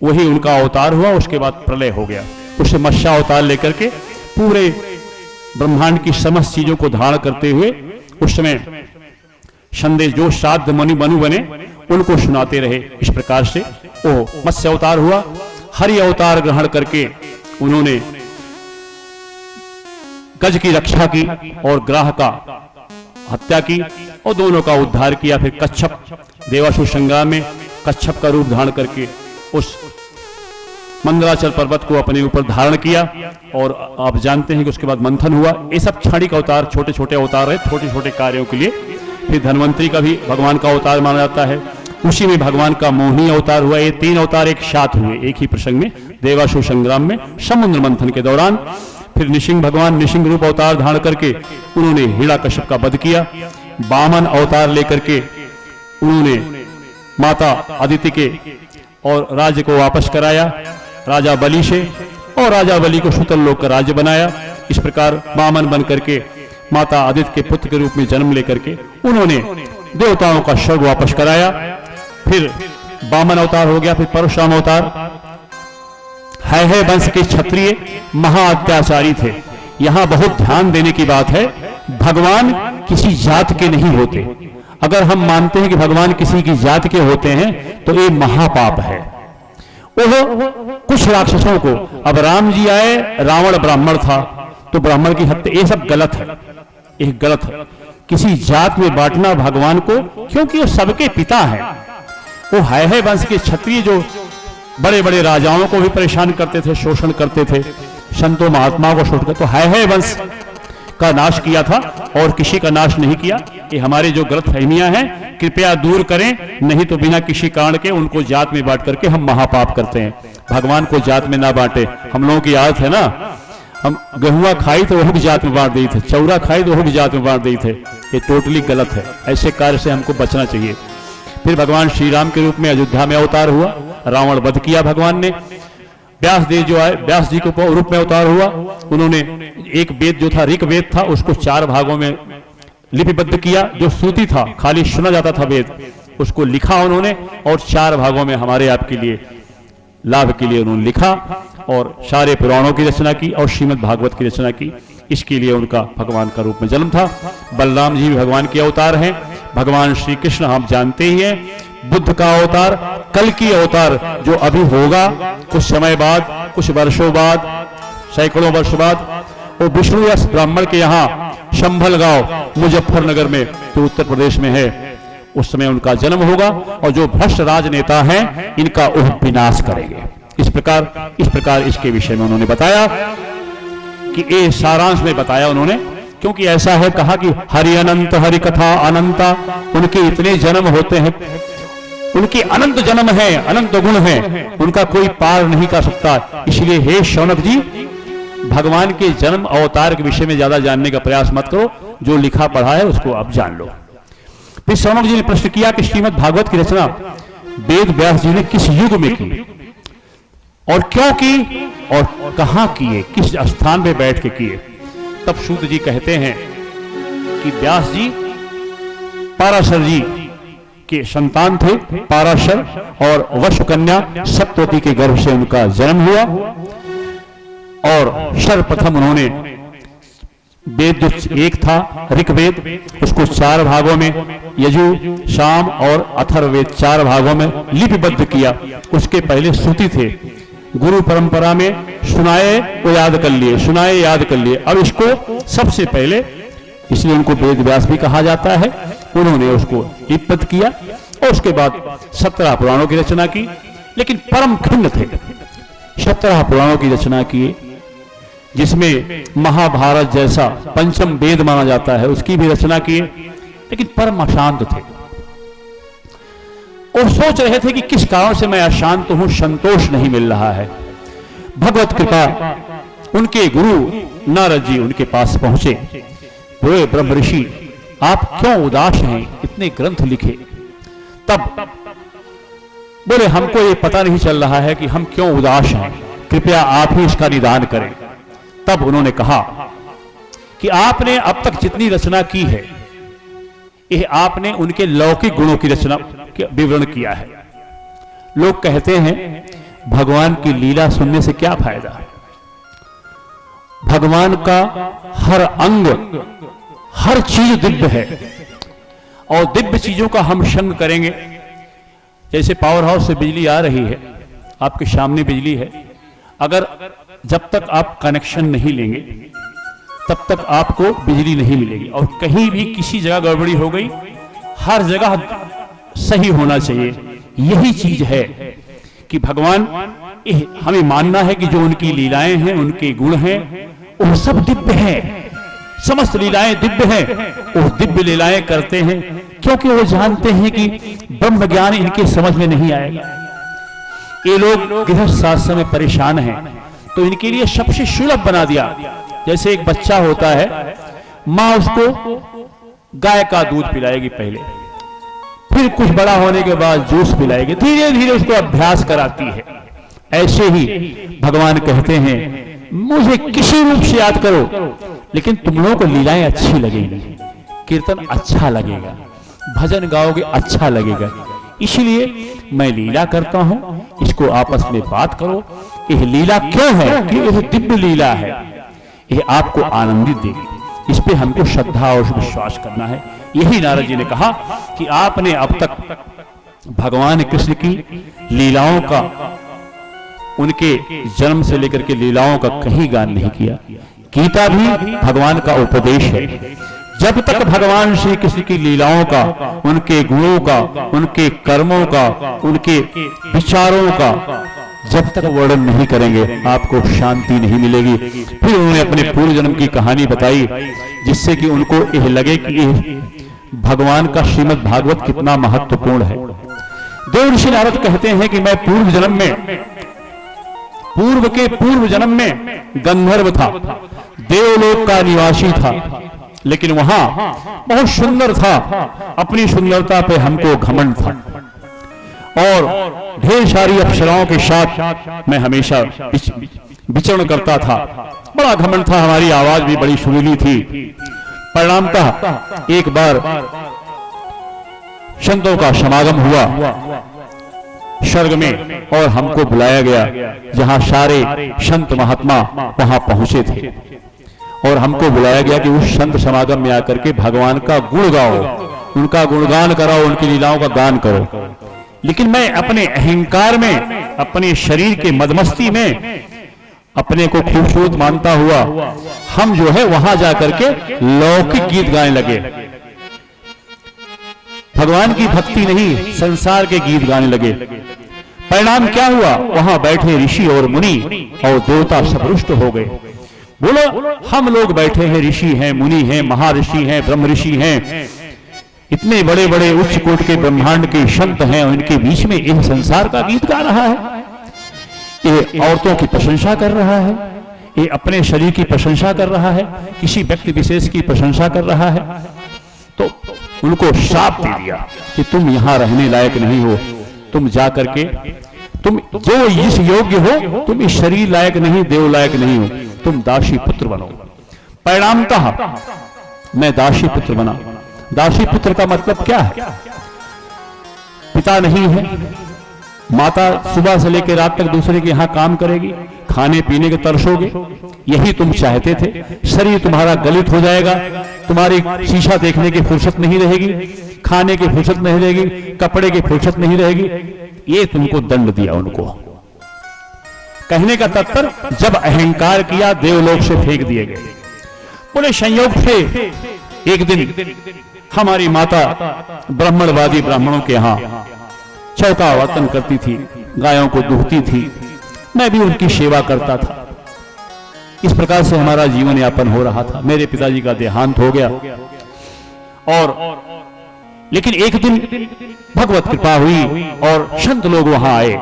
वही उनका अवतार हुआ। उसके बाद प्रलय हो गया, उससे मत्स्य अवतार लेकर के पूरे ब्रह्मांड की समस्त चीजों को धारण करते हुए उस समय संदेश जो साध मनु बने उनको सुनाते रहे। इस प्रकार से वो मत्स्य अवतार हुआ। हरि अवतार ग्रहण करके उन्होंने गज की रक्षा की और ग्राह का हत्या की और दोनों का उद्धार किया। फिर कच्छप, देवासुर संग्राम में कच्छप का रूप धारण करके उस मंदराचल पर्वत को अपने ऊपर धारण किया। और आप जानते हैं कि उसके बाद मंथन हुआ। ये सब क्षणिक अवतार, छोटे छोटे अवतार है, छोटे छोटे कार्यों के लिए। फिर धन्वंतरी का भी भगवान का अवतार माना जाता है। उसी में भगवान का मोहिनी अवतार हुआ। ये 3 अवतार एक साथ हुए एक ही प्रसंग में, देवासुर संग्राम में, समुद्र मंथन के दौरान। फिर निशिंग भगवान निशिंग रूप अवतार धारण करके उन्होंने हिरण्याकश्यप का वध किया। वामन अवतार लेकर के उन्होंने माता अदिति के और राज्य को वापस कराया राजा बलि से, और राजा बलि को सुतल लोक का राज्य बनाया। इस प्रकार वामन बन करके माता अदिति के पुत्र के रूप में जन्म लेकर के उन्होंने देवताओं का स्वर्ग वापस कराया। फिर वामन अवतार हो गया, फिर परशुराम अवतार। है वंश के क्षत्रिय महा अत्याचारी थे। यहां बहुत ध्यान देने की बात है, भगवान किसी जात के नहीं होते। अगर हम मानते हैं कि भगवान किसी की जात के होते हैं तो ये महापाप है। वो कुछ राक्षसों को, अब राम जी आए, रावण ब्राह्मण था तो ब्राह्मण की हत्या, ये सब गलत है, ये गलत है। किसी जात में बांटना भगवान को, क्योंकि वो सबके पिता हैं। वो है वंश के क्षत्रिय जो बड़े बड़े राजाओं को भी परेशान करते थे, शोषण करते थे, संतों महात्माओं को शोषण करते, तो है वंश का नाश किया था और किसी का नाश नहीं किया। ये हमारे जो गलतफहमियां हैं कृपया दूर करें, नहीं तो बिना किसी कारण के उनको जात में बांट करके हम महापाप करते हैं। भगवान को जात में ना बांटे, हम लोगों की आदत है ना, हम गेहुआ खाई तो वह भी जात में बांट दी थे, चौरा खाई तो वह भी जात में बांट दी थे। ये टोटली गलत है, ऐसे कार्य से हमको बचना चाहिए। फिर भगवान श्री राम के रूप में अयोध्या में अवतार हुआ, रावण वध किया भगवान ने। व्यास देव जो आए, व्यास जी के रूप में अवतार हुआ, उन्होंने एक वेद जो था, ऋग वेद था, उसको 4 भागों में लिपिबद्ध किया। जो श्रुति था, खाली सुना जाता था वेद, उसको लिखा उन्होंने और 4 भागों में हमारे आपके लिए लाभ के लिए उन्होंने लिखा और सारे पुराणों की रचना की और श्रीमद् भागवत की रचना की। इसके लिए उनका भगवान का रूप में जन्म था। बलराम जी भी भगवान के अवतार हैं। भगवान श्री कृष्ण हम जानते ही हैं, बुद्ध का अवतार, कल की अवतार जो अभी होगा कुछ समय बाद, कुछ वर्षों बाद, सैकड़ों वर्ष बाद, वो विष्णु यश ब्राह्मण के यहाँ शंभल गांव मुजफ्फरनगर में, जो उत्तर प्रदेश में है, उस समय उनका जन्म होगा और जो भ्रष्ट राजनेता हैं इनका वह विनाश करेंगे। इस प्रकार इसके विषय में उन्होंने बताया कि ये सारांश में बताया उन्होंने, क्योंकि ऐसा है कहा कि हरि अनंत हरि कथा अनंता, उनके इतने जन्म होते हैं, उनके अनंत जन्म है, अनंत गुण है, उनका कोई पार नहीं कर सकता। इसलिए हे शौनक जी, भगवान के जन्म अवतार के विषय में ज्यादा जानने का प्रयास मत करो, जो लिखा पढ़ा है उसको आप जान लो। फिर शौनक जी ने प्रश्न किया कि श्रीमद् भागवत की रचना वेद व्यास जी ने किस युग में की और क्यों की और कहां किए, किस स्थान में बैठ के किए। तब सूत जी कहते हैं कि व्यास जी पाराशर जी के संतान थे। पाराशर और वशुकन्या सप्तवती के गर्भ से उनका जन्म हुआ और सर्वप्रथम उन्होंने वेद जो एक था ऋग्वेद, उसको 4 भागों में, यजु, साम और अथर्ववेद 4 भागों में लिपिबद्ध किया। उसके पहले श्रुति थे, गुरु परंपरा में सुनाए वो याद कर लिए, सुनाए याद कर लिए। अब इसको सबसे पहले, इसलिए उनको वेद व्यास भी कहा जाता है, उन्होंने उसको लिपिबद्ध किया और उसके बाद 17 पुराणों की रचना की। लेकिन परम खंड थे, 17 पुराणों की रचना की, जिसमें महाभारत जैसा पंचम वेद माना जाता है उसकी भी रचना की, लेकिन परम अशांत थे और सोच रहे थे कि किस कारण से मैं अशांत हूं, संतोष नहीं मिल रहा है। भगवत कृपा, उनके गुरु नारद जी उनके पास पहुंचे, बोले ब्रह्म ऋषि आप क्यों उदास हैं, इतने ग्रंथ लिखे। तब बोले हमको ये पता नहीं चल रहा है कि हम क्यों उदास हैं, कृपया आप ही इसका निदान करें। तब उन्होंने कहा कि आपने अब तक जितनी रचना की है, यह आपने उनके लौकिक गुणों की रचना विवरण किया है। लोग कहते हैं भगवान की लीला सुनने से क्या फायदा। भगवान का हर अंग, हर चीज दिव्य है और दिव्य चीजों का हम संग करेंगे। जैसे पावर हाउस से बिजली आ रही है, आपके सामने बिजली है, अगर जब तक आप कनेक्शन नहीं लेंगे तब तक आपको बिजली नहीं मिलेगी। और कहीं भी किसी जगह गड़बड़ी हो गई, हर जगह सही होना चाहिए। यही चीज है कि भगवान, हमें मानना है कि जो उनकी लीलाएं हैं, उनके गुण हैं, वो सब दिव्य हैं, समस्त लीलाएं दिव्य हैं। वो दिव्य लीलाएं करते हैं क्योंकि वो जानते हैं कि ब्रह्म ज्ञान इनके समझ में नहीं आएगा। ये लोग गृहस्थ शास्त्र में परेशान हैं, तो इनके लिए सबसे सुलभ बना दिया। जैसे एक बच्चा होता है, माँ उसको गाय का दूध पिलाएगी पहले, फिर कुछ बड़ा होने के बाद जूस पिलाएगी, धीरे धीरे उसको अभ्यास कराती है। ऐसे ही भगवान कहते हैं मुझे किसी रूप से याद करो, लेकिन तुम लोगों को लीलाएं अच्छी लगेंगी, कीर्तन अच्छा लगेगा, भजन गाओगे अच्छा लगेगा। इसलिए मैं लीला करता हूं, इसको आपस में बात करो। यह लीला क्यों है कि यह दिव्य लीला है, यह आपको आनंदित देगी। इस पे हमको श्रद्धा और विश्वास करना है। यही नारद जी ने कहा कि आपने अब तक भगवान कृष्ण की लीलाओं का, उनके जन्म से लेकर के लीलाओं का कहीं गान नहीं किया। गीता भी भगवान का उपदेश है। जब तक भगवान श्री कृष्ण की लीलाओं का, उनके गुणों का, उनके कर्मों का, उनके विचारों का जब तक वर्णन नहीं करेंगे, आपको शांति नहीं मिलेगी। फिर उन्होंने अपने पूर्व जन्म की कहानी बताई, जिससे कि उनको यह लगे कि भगवान का श्रीमद् भागवत कितना महत्वपूर्ण है। देव ऋषि नारद कहते हैं कि मैं पूर्व जन्म में गंधर्व था, देवलोक का निवासी था, लेकिन वहां बहुत सुंदर था। अपनी सुंदरता पे हमको घमंड था और ढेर सारी अप्सराओं के साथ मैं हमेशा विचरण करता था। बड़ा घमंड था, हमारी आवाज भी बड़ी सुरीली थी। परिणामतः एक बार संतों का समागम हुआ स्वर्ग में और हमको बुलाया गया, जहां सारे संत महात्मा वहां पहुंचे थे और हमको बुलाया गया कि उस संत समागम में आकर के भगवान का गुण गाओ, उनका गुणगान कराओ, उनकी लीलाओं का गान करो। लेकिन मैं अपने अहंकार में, अपने शरीर के मदमस्ती में अपने को खूबसूरत मानता हुआ हम जो है वहां जाकर के लौकिक गीत गाने लगे। भगवान की भक्ति नहीं, संसार के गीत गाने लगे। परिणाम क्या हुआ? वहां बैठे ऋषि और मुनि और देवता सब रुष्ट हो गए। बोलो, हम लोग बैठे हैं, ऋषि हैं, मुनि हैं, महर्षि हैं, ब्रह्म ऋषि हैं, इतने बड़े बड़े उच्च कोटि के ब्रह्मांड के संत हैं, उनके बीच में यह संसार का गीत गा रहा है, ये औरतों की प्रशंसा कर रहा है, ये अपने शरीर की प्रशंसा कर रहा है, किसी व्यक्ति विशेष की प्रशंसा कर रहा है। तो उनको श्राप दे दिया कि तुम यहां रहने लायक नहीं हो, तुम जाकर के, तुम जो इस योग्य हो, तुम इस शरीर लायक नहीं, देव लायक नहीं हो, तुम दासी पुत्र बनो। परिणामतः मैं दासी पुत्र बना। दासी पुत्र का मतलब क्या है? पिता नहीं है, माता सुबह से लेकर रात तक दूसरे के यहां काम करेगी, खाने पीने के तरसोगे, यही तुम चाहते थे। शरीर तुम्हारा गलित हो जाएगा, तुम्हारी शीशा देखने की फुर्सत नहीं रहेगी, खाने की फुर्सत नहीं रहेगी, कपड़े की फुर्सत नहीं रहेगी। ये तुमको दंड दिया उनको। कहने का तात्पर्य, जब अहंकार किया देवलोक से फेंक दिए गए। बोले संयोग से एक दिन हमारी माता ब्राह्मणवादी ब्राह्मणों के यहां चौका वर्तन करती थी, गायों को दूहती थी, मैं भी उनकी सेवा करता था। इस प्रकार से हमारा जीवन यापन हो रहा था। मेरे पिताजी का देहांत हो गया और लेकिन एक दिन भगवत कृपा हुई और संत लोग वहां आए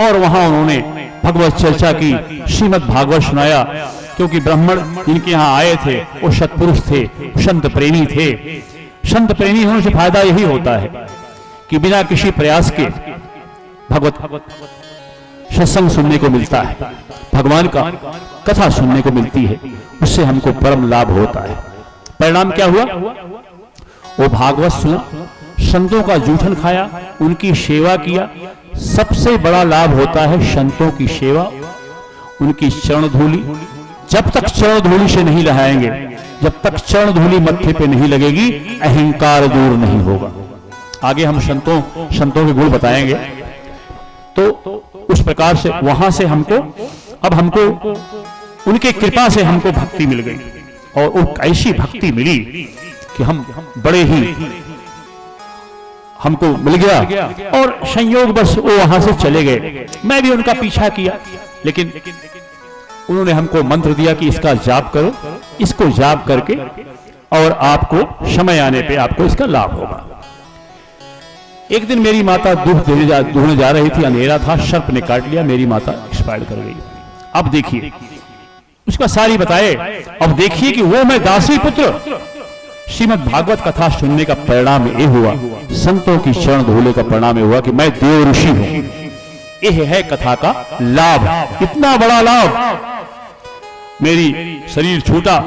और वहां उन्होंने भगवत चर्चा की, श्रीमद् भागवत सुनाया। क्योंकि ब्राह्मण जिनके यहां आए थे वो सत्पुरुष थे, संत प्रेमी थे। संत प्रेमी होने से फायदा यही होता है कि बिना किसी प्रयास के भगवत सत्संग सुनने को मिलता है, भगवान का कथा सुनने को मिलती है, उससे हमको परम लाभ होता है। परिणाम क्या हुआ? वो भागवत सुना, संतों का जूठन खाया, उनकी सेवा किया। सबसे बड़ा लाभ होता है संतों की सेवा, उनकी चरण धूलि। जब तक चरण धूलि से नहीं लहाएंगे, जब तक चरण धूलि मत्थे पे नहीं लगेगी, अहंकार दूर नहीं होगा। आगे हम संतों के गुण बताएंगे। तो उस प्रकार से वहां से हमको, अब हमको उनके कृपा से हमको भक्ति मिल गई और वो ऐसी भक्ति मिली कि हम बड़े ही हमको मिल गया और संयोग बस वो वहां से चले गए। मैं भी उनका पीछा किया, लेकिन उन्होंने हमको मंत्र दिया कि इसका जाप करो, इसको जाप करके और आपको समय आने पे आपको इसका लाभ होगा। एक दिन मेरी माता दूध दूहने जा रही थी, अंधेरा था, सर्प ने काट लिया, मेरी माता एक्सपायर कर गई। अब देखिए, उसका सारी बताए। अब देखिए कि वो मैं दासी पुत्र, श्रीमद् भागवत कथा सुनने का परिणाम ये हुआ, संतों की शरण धूले का परिणाम ये हुआ कि मैं देव ऋषि हूं। यह है कथा का लाभ, इतना बड़ा लाभ। मेरी शरीर छूटा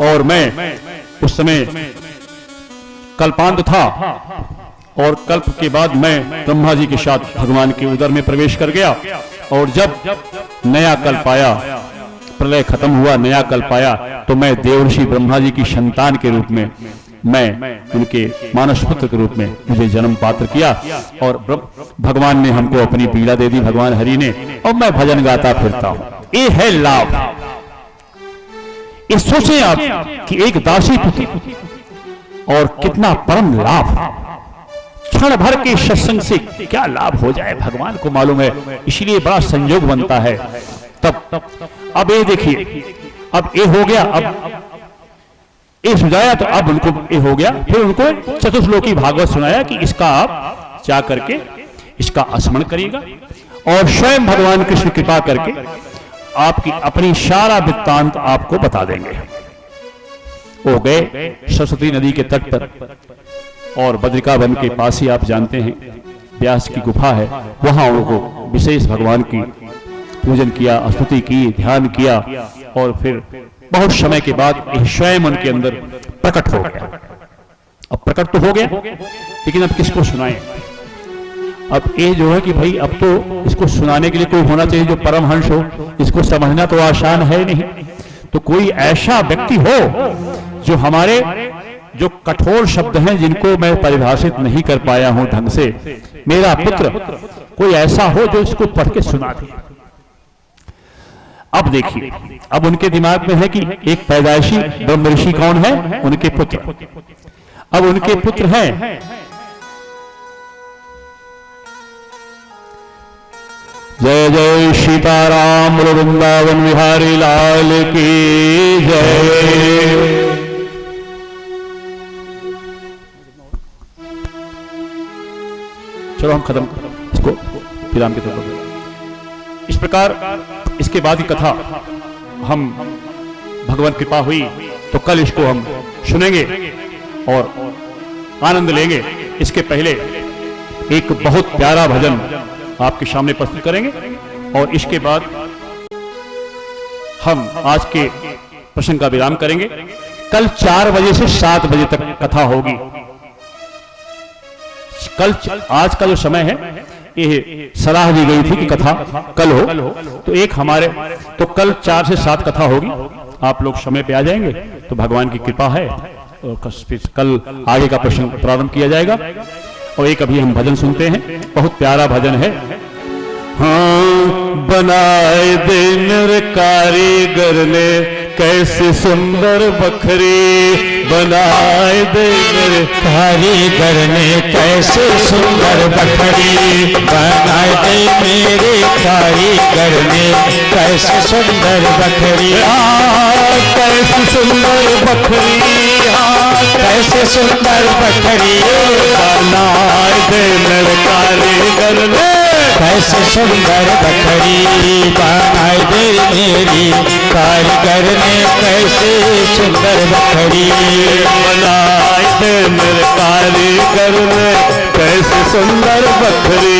और मैं उस समय कल्पांत था और कल्प के बाद मैं ब्रह्मा जी के साथ भगवान के उदर में प्रवेश कर गया। और जब नया कल्प आया, प्रलय खत्म हुआ, नया कल्प आया, तो मैं देवर्षि ब्रह्मा जी की संतान के रूप में, मैं उनके मानस पुत्र के रूप में मुझे जन्म पात्र किया। और भगवान ने हमको अपनी पीड़ा दे दी, भगवान हरि ने, और मैं भजन गाता फिरता हूं। ये है लाभ। ये सोचें आप कि एक दासी पुत्र और कितना परम लाभ, क्षण भर के सत्संग से क्या लाभ हो जाए भगवान को मालूम है। इसलिए बड़ा संयोग बनता है। तब अब ये देखिए, अब ये हो गया, अब ये सुझाया, तो अब उनको ये हो गया। फिर उनको चतुर्श्लोकी भागवत सुनाया कि इसका आप जा करके इसका स्मरण करिएगा और स्वयं भगवान कृष्ण कृपा करके आपकी अपनी सारा वृत्तांत आपको बता देंगे। वो गए सरस्वती नदी के तट पर, और बद्रिका वन के पास ही आप जानते हैं व्यास की गुफा है, वहां उनको विशेष भगवान की पूजन किया, स्तुति की, ध्यान किया, और फिर बहुत समय के बाद स्वयं उनके अंदर प्रकट हो गया। अब प्रकट तो हो गया, लेकिन अब किसको सुनाएं? अब ये जो है कि भाई अब तो इसको सुनाने के लिए कोई होना चाहिए जो परमहंस हो। इसको समझना तो आसान है नहीं, तो कोई ऐसा व्यक्ति हो जो हमारे जो कठोर शब्द हैं जिनको मैं परिभाषित नहीं कर पाया हूं ढंग से, मेरा पुत्र कोई ऐसा हो जो इसको पढ़ के सुना दे। अब देखिए, अब उनके दिमाग में है कि एक पैदाइशी ब्रह्म ऋषि कौन है? उनके पुत्र। अब उनके पुत्र हैं जय जय सीताराम वृंदावन बिहारी लाल की जय। चलो हम खत्म इसको विराम के तौर पर। इस प्रकार इसके बाद की कथा हम भगवान कृपा हुई तो कल इसको हम सुनेंगे और आनंद लेंगे। इसके पहले एक बहुत प्यारा भजन आपके सामने प्रस्तुत करेंगे और इसके बाद हम आज के प्रसंग का विराम करेंगे। कल 4 बजे से 7 बजे तक कथा होगी। कल आज का जो समय है ये सलाह दी गई थी कि कथा कल हो, तो एक हमारे तो कल 4 से 7 कथा होगी। आप लोग समय पे आ जाएंगे तो भगवान की कृपा है और कल आगे का प्रश्न प्रारंभ किया जाएगा। और एक अभी हम भजन सुनते हैं, बहुत प्यारा भजन है। हाँ, बनाए दे नर कारीगर ने कैसे सुंदर बखरी, बनाए दे मेरे कारीगर ने कैसे सुंदर बखरी, बनाए दे मेरे कारीगर ने कैसे सुंदर बखरी। कैसे सुंदर बखरी, कैसे सुंदर बखरी, बनाए दे मेरे कारीगर ने कैसे सुंदर बखरी, बनाए दे मेरी कारीगर ने कैसे सुंदर बखरी। बनाए दे मेरे कारीगर ने कैसे सुंदर बखरी,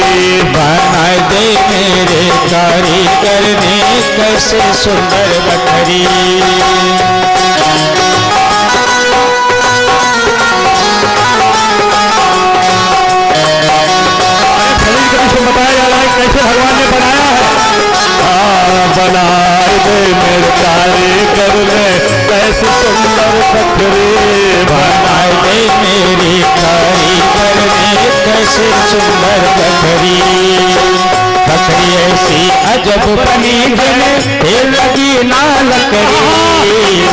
बनाए दे मेरे कारीगर ने कैसे सुंदर बखरी। बताया जा रहा है कैसे भगवान ने बनाया है। बनाए दे मेरे कारीगर ने कैसे सुंदर बखरी, बनाए दे मेरी कारीगर ने कैसे सुंदर बखरी। बखरी ऐसी अजब बनी जने लगी ना लकड़ी,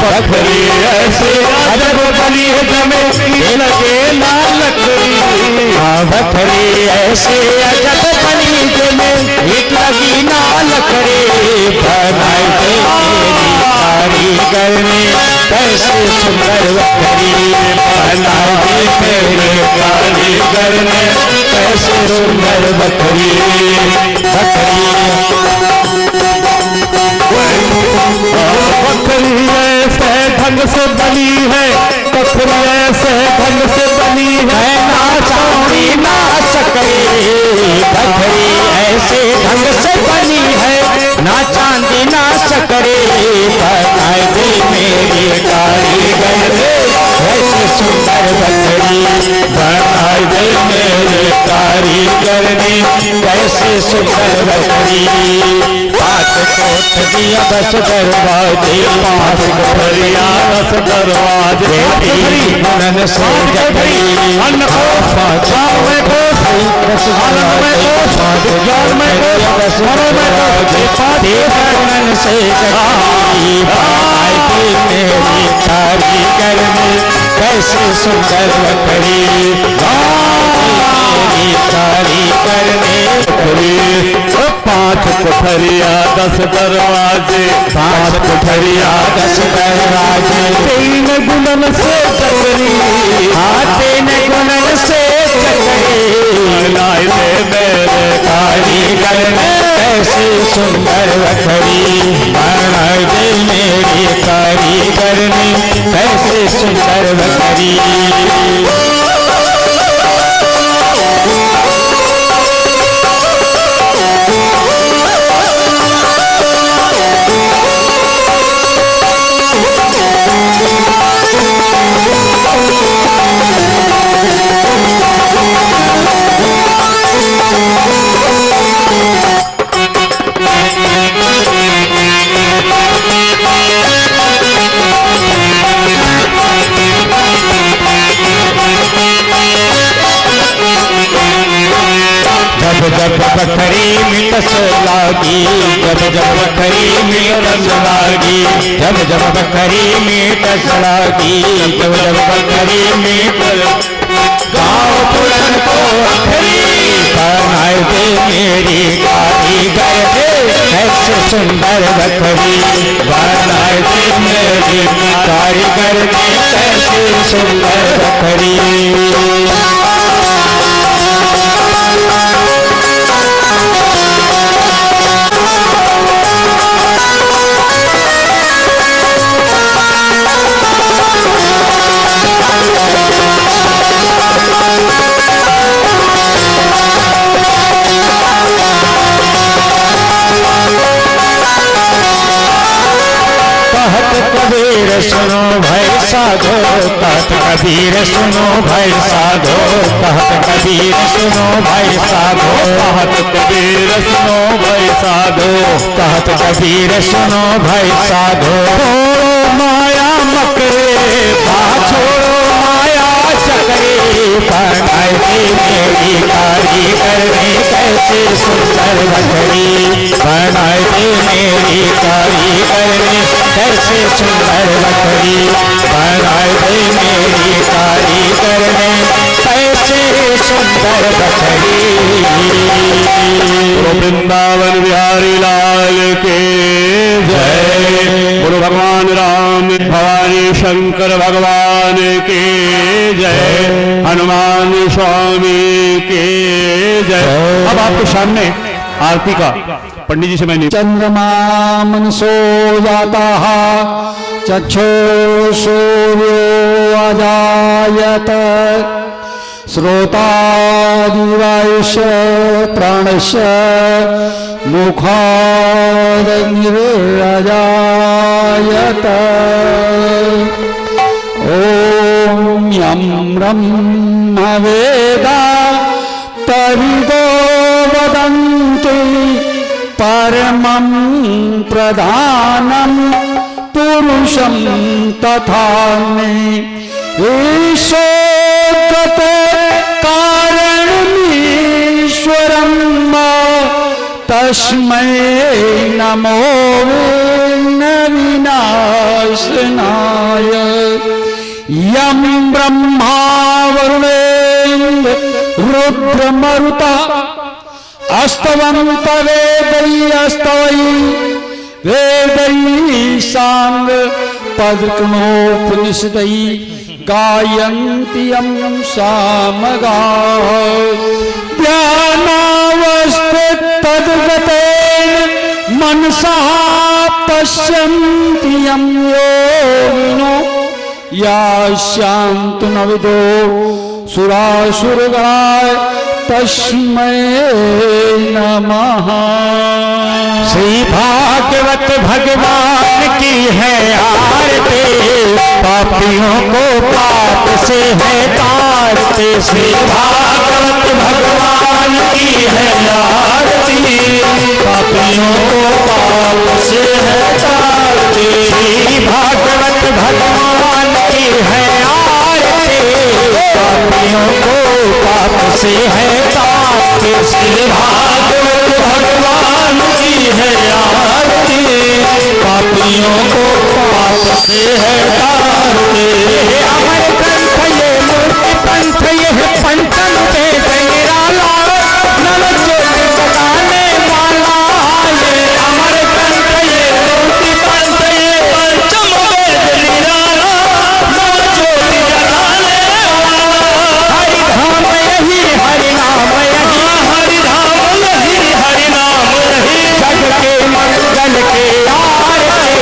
बखरी ऐसे अजब बनी जमे लगे ना लकड़ी। बखरी ऐसे अजब बनी जमे लगी ना लकड़ी। बनाए दे मेरी कारीगर ने कैसे सुंदर बखरी, बनाए दे मेरे कारीगर ने कैसे सुंदर बखरी। बखरी ऐसे ढंग से बनी है, बखरी ऐसे ढंग से बनी है, ना चौड़ी ना सकरी। बखरी ऐसे ढंग से बनी है, ना चांदी ना सकरी। बनाए दे मेरी कारीगर ने कैसे सुंदर बखरी, बनाए दे मेरे 10 दरवाजे, 5 कोठरिया 10 दरवाजे, गुणन से जगरी, अन्न को चार में को आनंद में को ज्ञान में को मनो में को गुणन से जगरी, बनाई मेरी कारीगर ने कैसे सुंदर बकरी, मेरी कारीगर ने 5 कोठरिया 10 दरवाजे, 5 कोठरिया 10 दरवाजे, 3 गुणन से जगरी, 3 गुणन से जगरी, बनाई मेरे कारीगर ने कैसे सुंदर बकरी, बनाई दे मेरी कारीगर ने कैसे सुंदर बकरी। जब बकरी में टस लागी, जब बकरी में टस लागी, जब बकरी में टस लागी, जब बकरी में गाँव पुरन को अखरी, बनाए दे मेरी कारीगर ने कैसे सुंदर बकरी, बनाए दे मेरी कारीगर ने कैसे सुंदर बकरी। कबीर सुनो भाई साधो, कहत कबीर सुनो भाई साधो, कहत कबीर सुनो भाई साधो, कहत कबीर सुनो भाई साधो, कहत कबीर सुनो भाई साधो, छोड़ो माया मकरे, छोड़ो माया चकरे, बनाई दे मेरी कारीगर ने कैसे सुंदर बकरी, बनाई दे मेरी कारीगर ने कैसे सुंदर बकरी, बनाई दे मेरी कारीगर ने कैसे सुंदर बकरी। वृंदावन बिहारी लाल के जय, गुरु भगवान राम भवानी शंकर भगवान के जय, हनुमान स्वामी के जय। अब आपके सामने आरती का पंडित जी से मैंने चंद्रमा मनसो जाता चक्षो सूर्यो अजायत श्रोतादिवायुष्य प्राणस्य मुखादग्निरजायत ॐ यं ब्रह्म वेदा तर्गो वदन्ति परमं प्रधानं पुरुषं तथान्ये ईशोऽगत कारणमीश्वरं तस्मै नमो विनाशनाय यं ब्रह्मा वरुणेन्द्र रुद्रमरुता अस्तवन्त वेदैस्तवै वेदैः साङ्ग पदकृणोपनिषदै गायन्ति यं सामगाः ध्यानावस्थितद्गतेन मनसा पश्यन्ति यं योगिनो यास्यान्तु न विदो सुरासुरगणाय तस्मै नमः। श्री भागवत भगवान की है आरती, पापियों को पाप से है तारते। श्री भागवत भगवान की है आरती, पापियों को पाप से है तारते। श्री भागवत भगवान की है आरती, पापियों को पाप से है तारते। श्री भागवत भगवान की है आरती, पापियों को पाप से है तारते। अमर ग्रंथ ये मूर्ति पंथ ये पंचम वेद निराला, नव ज्योति जगाने वाला। ये अमर ग्रंथ ये मूर्ति पंथ ये पंचम वेद निराला, नव ज्योति जगाने वाला। हरि धाम यही हरि नाम यही, हरि धाम यही हरि नाम यही, जग के मंगल के आरते।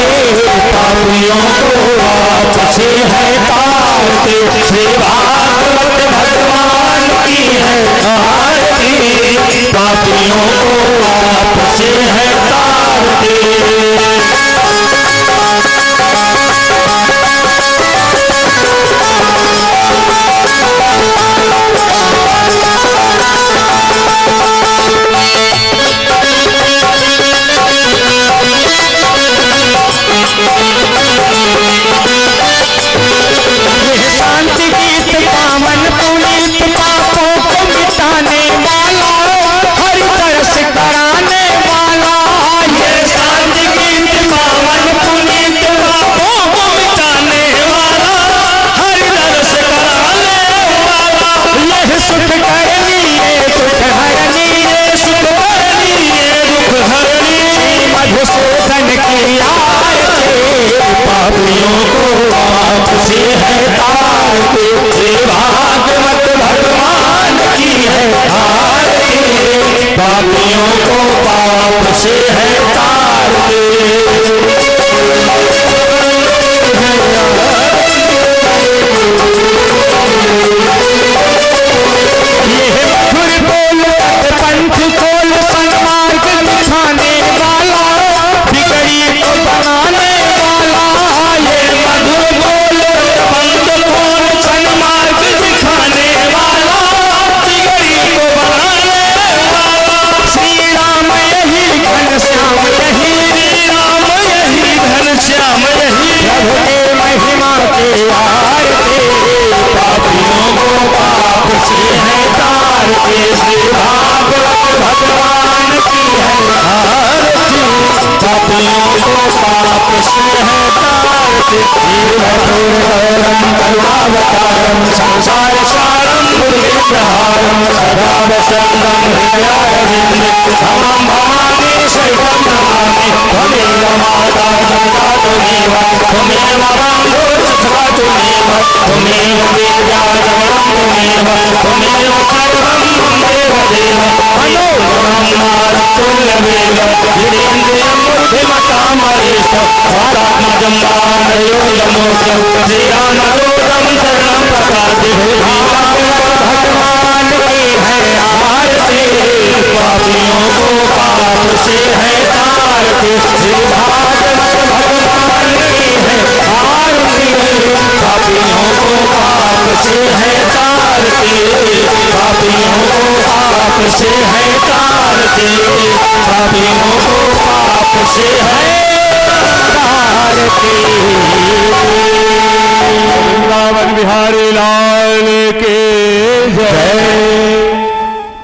पापियों को पाप से है तारते। श्री भागवत भगवान की है आरती, पापियों को पाप से है तारते। शांति गीत पावन पुनीत पापों को मिटाने वाला, हरि तरस कराने वाला। ये शांति गीत पावन पुनीत पापों को मिटाने वाला, हरि तरस कराने वाला। यह सुख करनी ये दुख हरनी, ये सुख करनी ये दुख हरनी, मधुसूदन की आरती। पापियों को पाप से है तारते। श्री भागवत भगवान की है आरती, पापियों को पाप से है तारते। ये मधुर बोल पंथ खोल सन्मार्ग दिखाने वाला, बिगड़ी को बनाने वाला। ये मधुर बोल पंथ खोल सन्मार्ग दिखाने वाला, बिगड़ी को बनाने वाला। श्री राम यही घनश्याम यही, श्री राम यही घनश्याम यही, प्रभु के महिमा के आरती। पापियों को पाप से है तारते। श्री भागवत भगवान की है आरती, पापियों को पाप से है तारते। करुणावतारम संसार सारम दुर्विग्रहारम, सदा वसंतम हृदयारविंदे, तमाम भवानी शैवम नमामि। त्वमेव माता पिता त्वमेव, त्वमेव बन्धो सखा त्वमेव, त्वमेव विद्या जगतं त्वमेव, त्वमेव सर्वं देव देव। मनोरमं मारुतुल्यवेग, वीरेन्द्रियं बुद्धिमतामरेश, वारात्मजं वानरयोगमोक्षं, श्रीरामदूतं शरणं प्रपद्ये। भगवान की है आरती, पापियों को पाप से है तारते। श्री भागवत भगवान की है आरती, पापियों को पाप से है तारते। पापियों को पाप से है तारते।